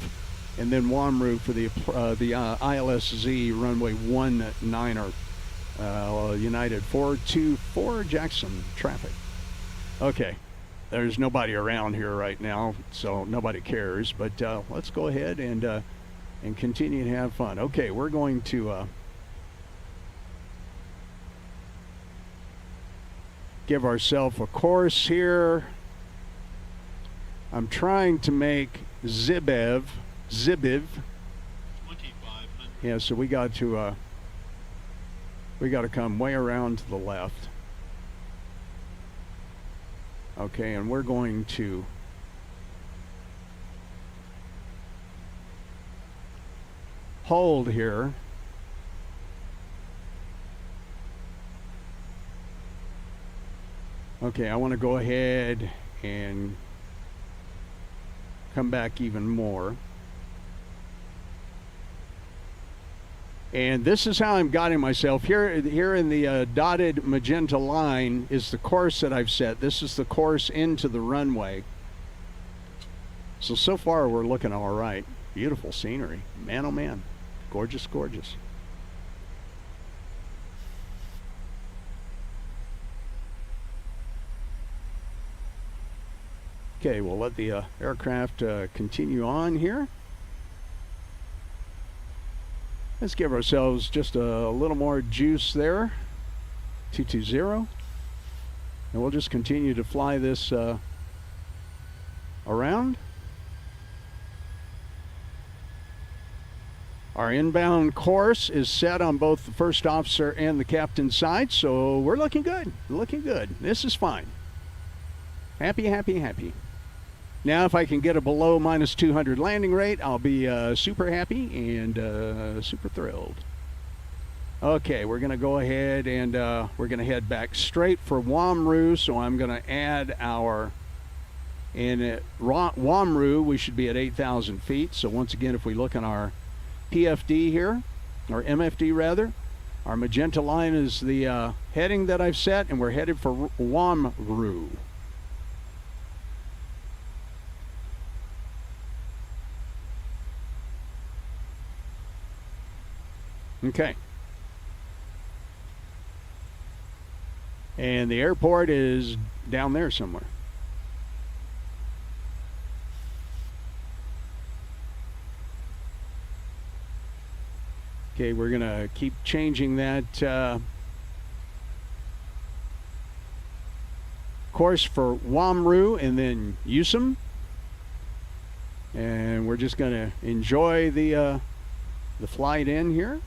and then Wamru for the ILSZ runway 19er. United 424 Jackson traffic. Okay, there's nobody around here right now, so nobody cares. But let's go ahead and continue to have fun. Okay, we're going to give ourselves a course here. I'm trying to make Zibiv. Yeah, so we got to come way around to the left. Okay, and we're going to hold here. Okay, I want to go ahead and come back even more. And this is how I'm guiding myself. Here in the dotted magenta line is the course that I've set. This is the course into the runway. So far we're looking all right. Beautiful scenery. Man, oh man. Gorgeous, gorgeous. Okay, we'll let the aircraft continue on here. Let's give ourselves just a little more juice there. 220. And we'll just continue to fly this around. Our inbound course is set on both the first officer and the captain's side, so we're looking good. Looking good. This is fine. Happy, happy, happy. Now, if I can get a below minus 200 landing rate, I'll be super happy and super thrilled. Okay, we're going to go ahead and we're going to head back straight for Wamru. So I'm going to add our, and at Wamru, we should be at 8,000 feet. So once again, if we look on our PFD here, or MFD rather, our magenta line is the heading that I've set, and we're headed for Wamru. Okay. And the airport is down there somewhere. Okay, we're going to keep changing that course for Wamru and then Usum. And we're just going to enjoy the flight in here.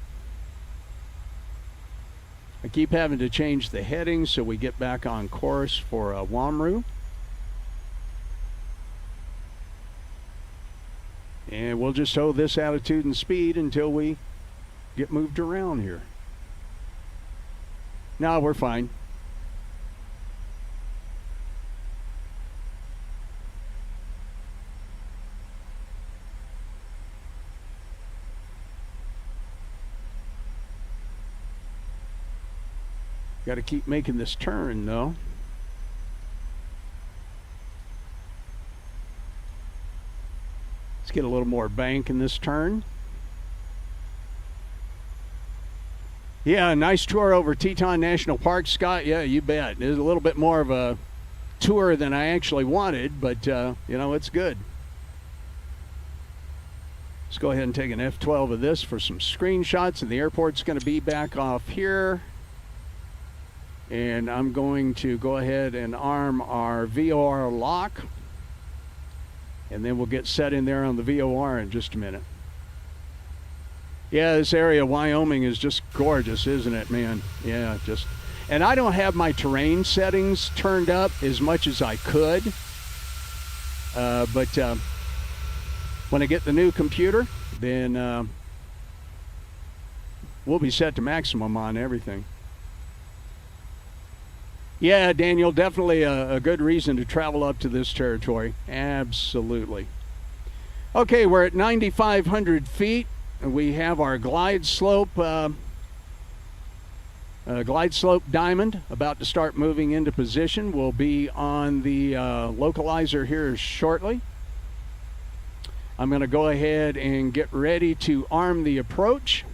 I keep having to change the heading so we get back on course for Wamru. And we'll just hold this altitude and speed until we get moved around here. No, we're fine. Got to keep making this turn, though. Let's get a little more bank in this turn. Yeah, nice tour over Teton National Park, Scott. Yeah, you bet. It's a little bit more of a tour than I actually wanted, but, you know, it's good. Let's go ahead and take an F12 of this for some screenshots, and the airport's going to be back off here. And I'm going to go ahead and arm our VOR lock. And then we'll get set in there on the VOR in just a minute. Yeah, this area of Wyoming is just gorgeous, isn't it, man? Yeah, just... And I don't have my terrain settings turned up as much as I could. But when I get the new computer, then we'll be set to maximum on everything. Yeah, Daniel, definitely a good reason to travel up to this territory. Absolutely. Okay, we're at 9,500 feet. We have our glide slope diamond about to start moving into position. We'll be on the localizer here shortly. I'm going to go ahead and get ready to arm the approach.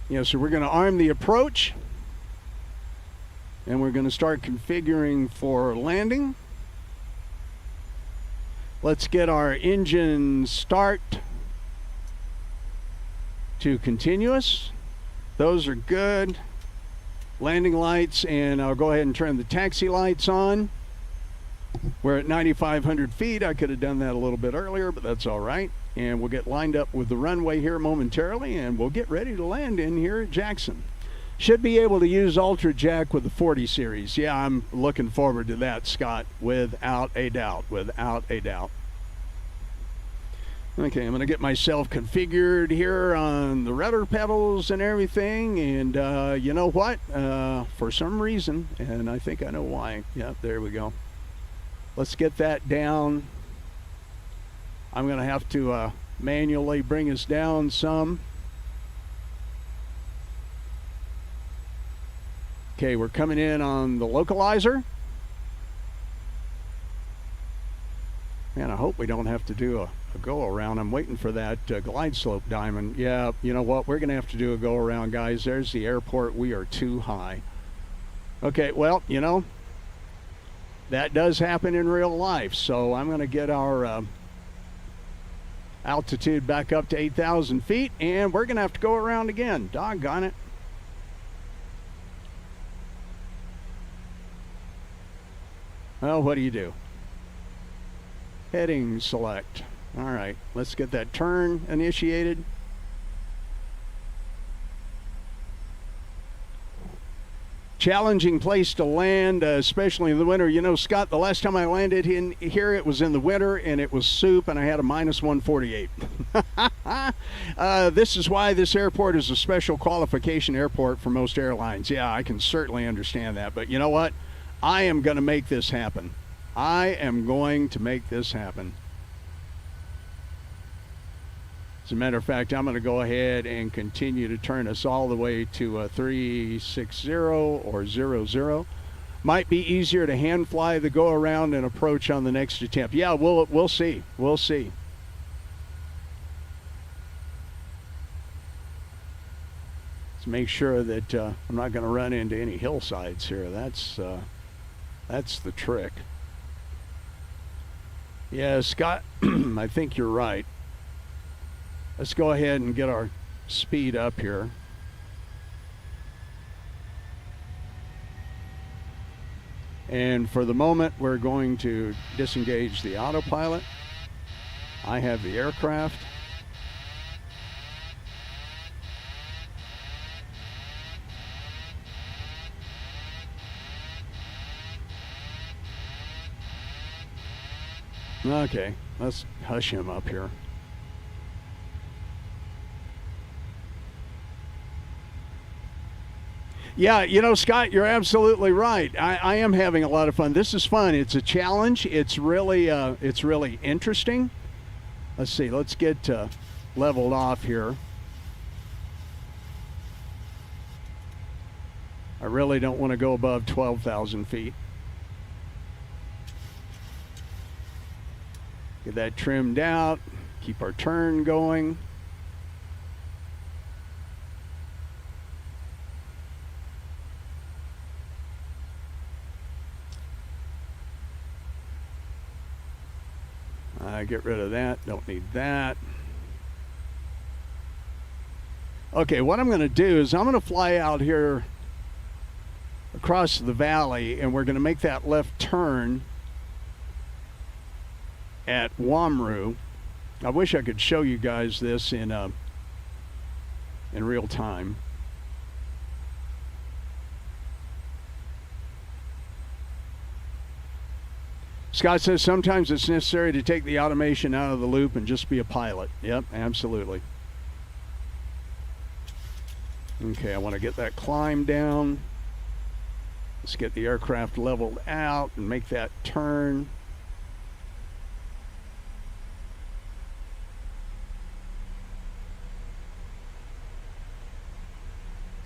Yeah, so we're going to arm the approach. And we're going to start configuring for landing. Let's get our engine start to continuous. Those are good. Landing lights, and I'll go ahead and turn the taxi lights on. We're at 9,500 feet. I could have done that a little bit earlier, but that's all right. And we'll get lined up with the runway here momentarily, and we'll get ready to land in here at Jackson. Should be able to use Ultra Jack with the 40 series. Yeah, I'm looking forward to that, Scott, without a doubt, without a doubt. Okay, I'm going to get myself configured here on the rudder pedals and everything, and you know what? For some reason, and I think I know why. Yep, there we go. Let's get that down. I'm going to have to manually bring us down some. Okay, we're coming in on the localizer. Man, I hope we don't have to do a go around. I'm waiting for that glide slope diamond. Yeah, you know what? We're going to have to do a go around, guys. There's the airport. We are too high. Okay, well, you know, that does happen in real life. So I'm going to get our altitude back up to 8,000 feet, and we're going to have to go around again. Doggone it. Well, what do you do? Heading select. All right, let's get that turn initiated. Challenging place to land, especially in the winter. You know, Scott, the last time I landed in here, it was in the winter, and it was soup, and I had a minus 148. This is why this airport is a special qualification airport for most airlines. Yeah, I can certainly understand that, but you know what? I am going to make this happen. I am going to make this happen. As a matter of fact, I'm going to go ahead and continue to turn us all the way to 360 or 00. Might be easier to hand fly the go around and approach on the next attempt. Yeah, we'll see. We'll see. Let's make sure that I'm not going to run into any hillsides here. That's the trick. Yeah, Scott, I think you're right. Let's go ahead and get our speed up here. And for the moment, we're going to disengage the autopilot. I have the aircraft. Okay, let's hush him up here. Yeah, you know, Scott, you're absolutely right. I am having a lot of fun. This is fun. It's a challenge. It's really interesting. Let's see. Let's get leveled off here. I really don't want to go above 12,000 feet. Get that trimmed out. Keep our turn going. Get rid of that. Don't need that. Okay, what I'm going to do is I'm going to fly out here across the valley, and we're going to make that left turn at Wamru. I wish I could show you guys this in real time. Scott says sometimes it's necessary to take the automation out of the loop and just be a pilot. Yep, absolutely. Okay, I want to get that climb down. Let's get the aircraft leveled out and make that turn.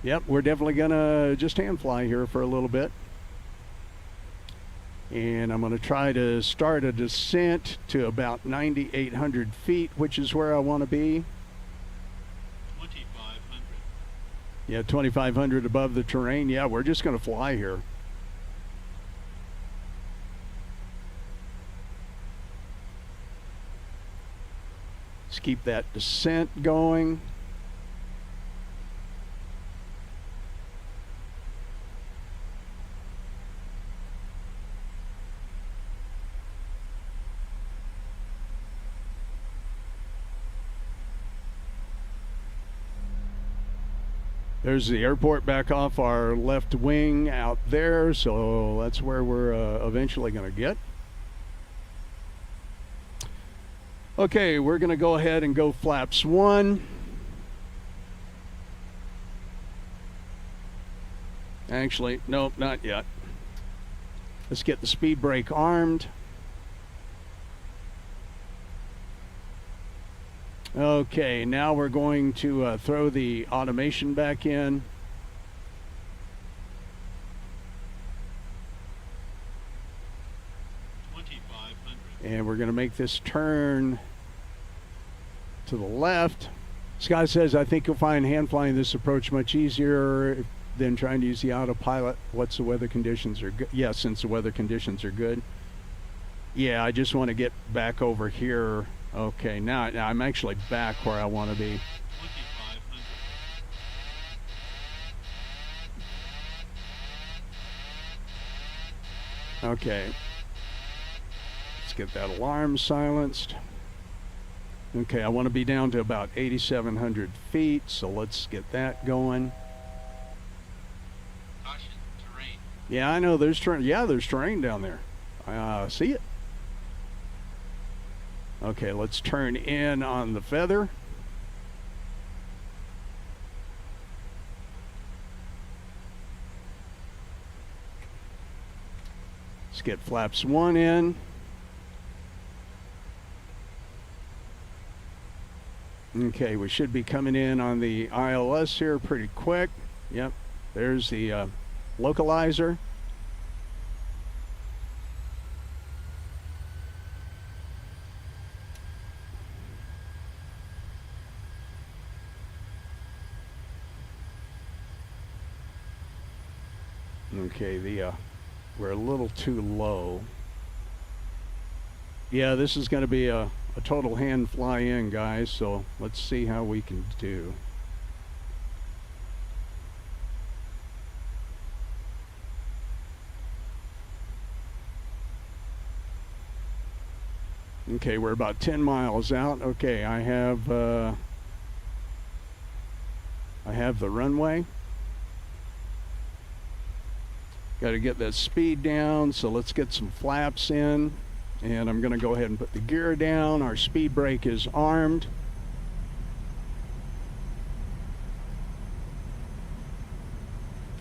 Yep, we're definitely gonna just hand fly here for a little bit. And I'm gonna try to start a descent to about 9,800 feet, which is where I wanna be. 2,500. Yeah, 2,500 above the terrain. Yeah, we're just gonna fly here. Let's keep that descent going. There's the airport back off our left wing out there, so that's where we're eventually going to get. Okay, we're going to go ahead and go flaps 1. Actually, nope, not yet. Let's get the speed brake armed. Okay, now we're going to throw the automation back in. And we're going to make this turn to the left. Scott says, I think you'll find hand flying this approach much easier than trying to use the autopilot once the weather conditions are good. Yeah, since the weather conditions are good. Yeah, I just want to get back over here. Okay, now I'm actually back where I want to be. 2,500. Okay. Let's get that alarm silenced. Okay, I want to be down to about 8,700 feet, so let's get that going. Caution, terrain. Yeah, I know there's terrain. Yeah, there's terrain down there. I see it. Okay, let's turn in on the feather. Let's get flaps 1 in. Okay, we should be coming in on the ILS here pretty quick. Yep, there's the localizer. Okay, we're a little too low. Yeah, this is going to be a total hand fly in, guys, so let's see how we can do. Okay, we're about 10 miles out. Okay, I have the runway. Got to get that speed down, so let's get some flaps in. And I'm going to go ahead and put the gear down. Our speed brake is armed.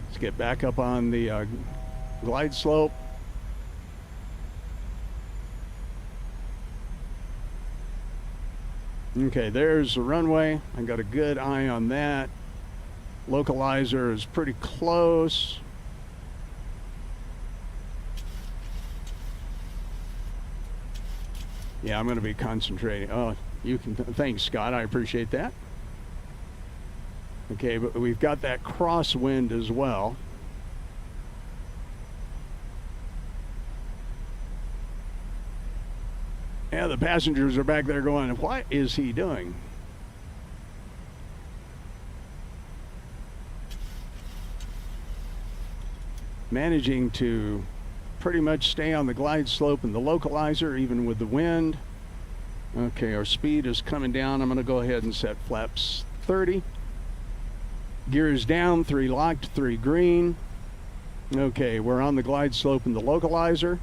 Let's get back up on the glide slope. Okay, there's the runway. I got a good eye on that. Localizer is pretty close. Yeah, I'm going to be concentrating. Oh, you can. Thanks, Scott. I appreciate that. Okay, but we've got that crosswind as well. Yeah, the passengers are back there going, what is he doing? managing to pretty much stay on the glide slope and the localizer even with the wind. Okay, our speed is coming down. I'm going to go ahead and set flaps 30. Gears down, 3 locked, 3 green. Okay, we're on the glide slope and the localizer.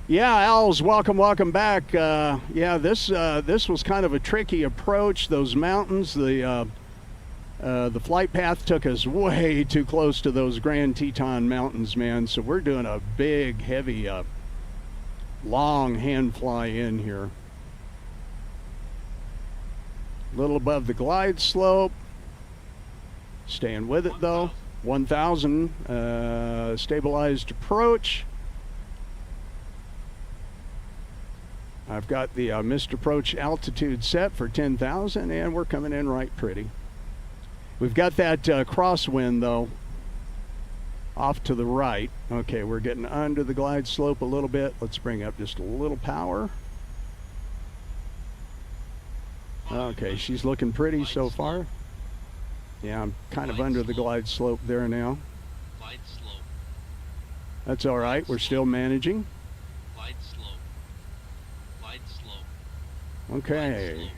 Yeah, Al's welcome back. Yeah, this was kind of a tricky approach. Those mountains, the flight path took us way too close to those Grand Teton Mountains, man. So we're doing a big, heavy, long hand fly in here. A little above the glide slope. Staying with it though. 1,000 stabilized approach. I've got the missed approach altitude set for 10,000, and we're coming in right pretty. We've got that crosswind though off to the right. Okay, we're getting under the glide slope a little bit. Let's bring up just a little power. Okay, she's looking pretty so far. Yeah, I'm kind of under the glide slope there now. That's all right. We're still managing. Okay.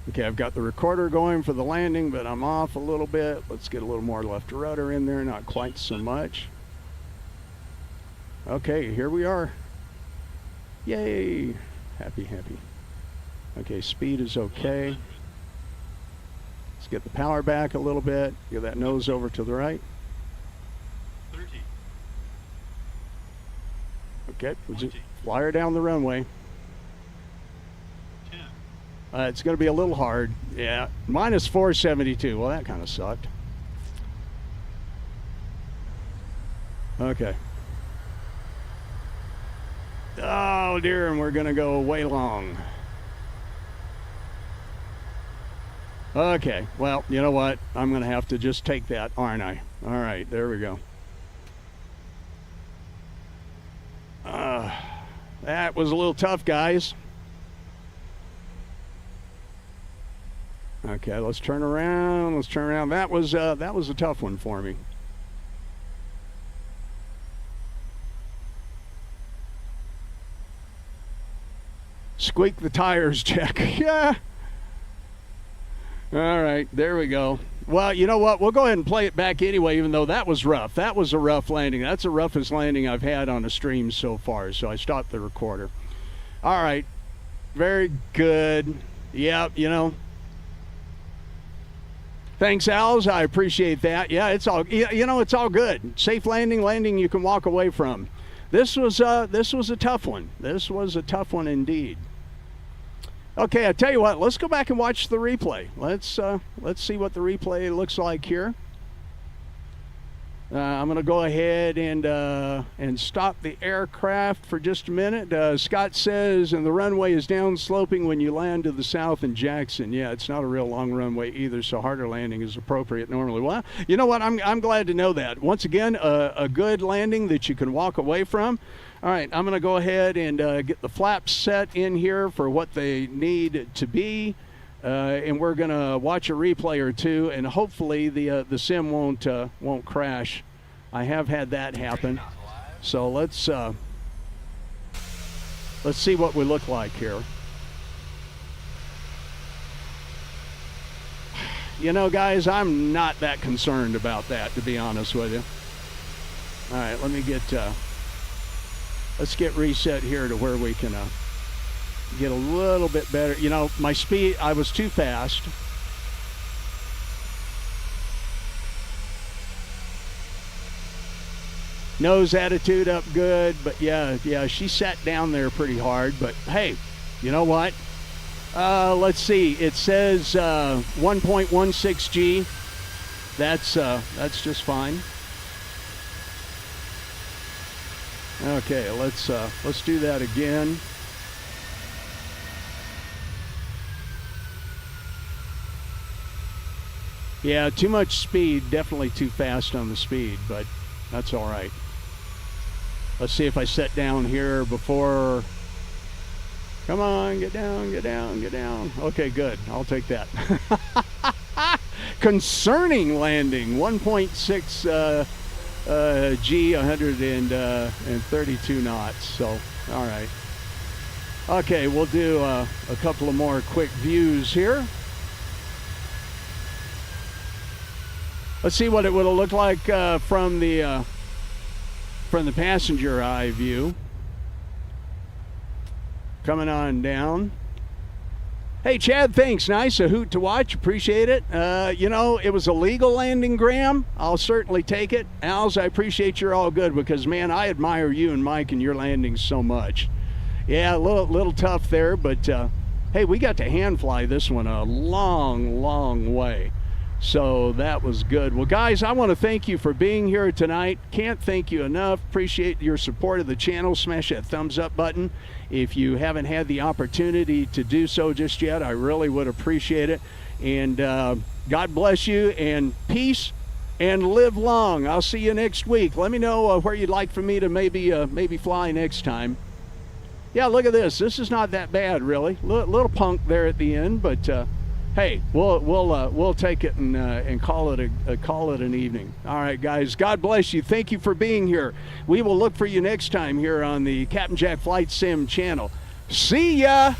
Okay, I've got the recorder going for the landing, but I'm off a little bit. Let's get a little more left rudder in there, not quite so much. Okay, here we are. Yay! Happy. Okay, speed is okay. Let's get the power back a little bit. Get that nose over to the right. 30. Okay, we'll just fly her down the runway. 10. It's going to be a little hard. Yeah, minus 472. Well, that kind of sucked. Okay. Oh dear, and we're going to go way long. Okay, well, you know what? I'm going to have to just take that, aren't I? All right, there we go. That was a little tough, guys. Okay, let's turn around. That was a tough one for me. Squeak the tires, Jack. Yeah. All right, there we go. Well, you know what? We'll go ahead and play it back anyway, even though that was rough. That was a rough landing. That's the roughest landing I've had on a stream so far, so I stopped the recorder. All right. Very good. Yeah, you know. Thanks, Al's. I appreciate that. Yeah, it's all, you know, it's all good. Safe landing you can walk away from. This was a tough one. This was a tough one indeed. Okay, I tell you what, let's go back and watch the replay. Let's see what the replay looks like here. I'm going to go ahead and stop the aircraft for just a minute. Scott says, and the runway is down sloping when you land to the south in Jackson. Yeah, it's not a real long runway either, so harder landing is appropriate normally. Well, you know what? I'm glad to know that. Once again, a good landing that you can walk away from. All right, I'm going to go ahead and get the flaps set in here for what they need to be. And we're going to watch a replay or two, and hopefully the sim won't crash. I have had that happen. So let's see what we look like here. You know, guys, I'm not that concerned about that, to be honest with you. All right, let me get let's get reset here to where we can get a little bit better. You know, my speed, I was too fast. Nose attitude up good, but yeah, she sat down there pretty hard. But hey, you know what? Let's see. It says 1.16 G. That's just fine. Okay, let's do that again. Yeah, too much speed, definitely too fast on the speed, but that's all right. Let's see if I set down here before Come on, get down, get down, get down. Okay, good. I'll take that. Concerning landing, 1.6 G, 132 knots. So, all right. Okay, we'll do a couple of more quick views here. Let's see what it would have looked like from the passenger eye view. Coming on down. Hey, Chad, thanks. Nice. A hoot to watch. Appreciate it. You know, it was a legal landing, Graham. I'll certainly take it. Als, I appreciate you're all good because, man, I admire you and Mike and your landings so much. Yeah, a little tough there, but, hey, we got to hand fly this one a long, long way. So that was good. Well, guys, I want to thank you for being here tonight. Can't thank you enough. Appreciate your support of the channel. Smash that thumbs up button. If you haven't had the opportunity to do so just yet, I really would appreciate it. And God bless you, and peace, and live long. I'll see you next week. Let me know where you'd like for me to maybe fly next time. Yeah, look at this. This is not that bad, really. Little punk there at the end, but hey, we'll take it and call it an evening. All right, guys. God bless you. Thank you for being here. We will look for you next time here on the Captain Jack Flight Sim channel. See ya.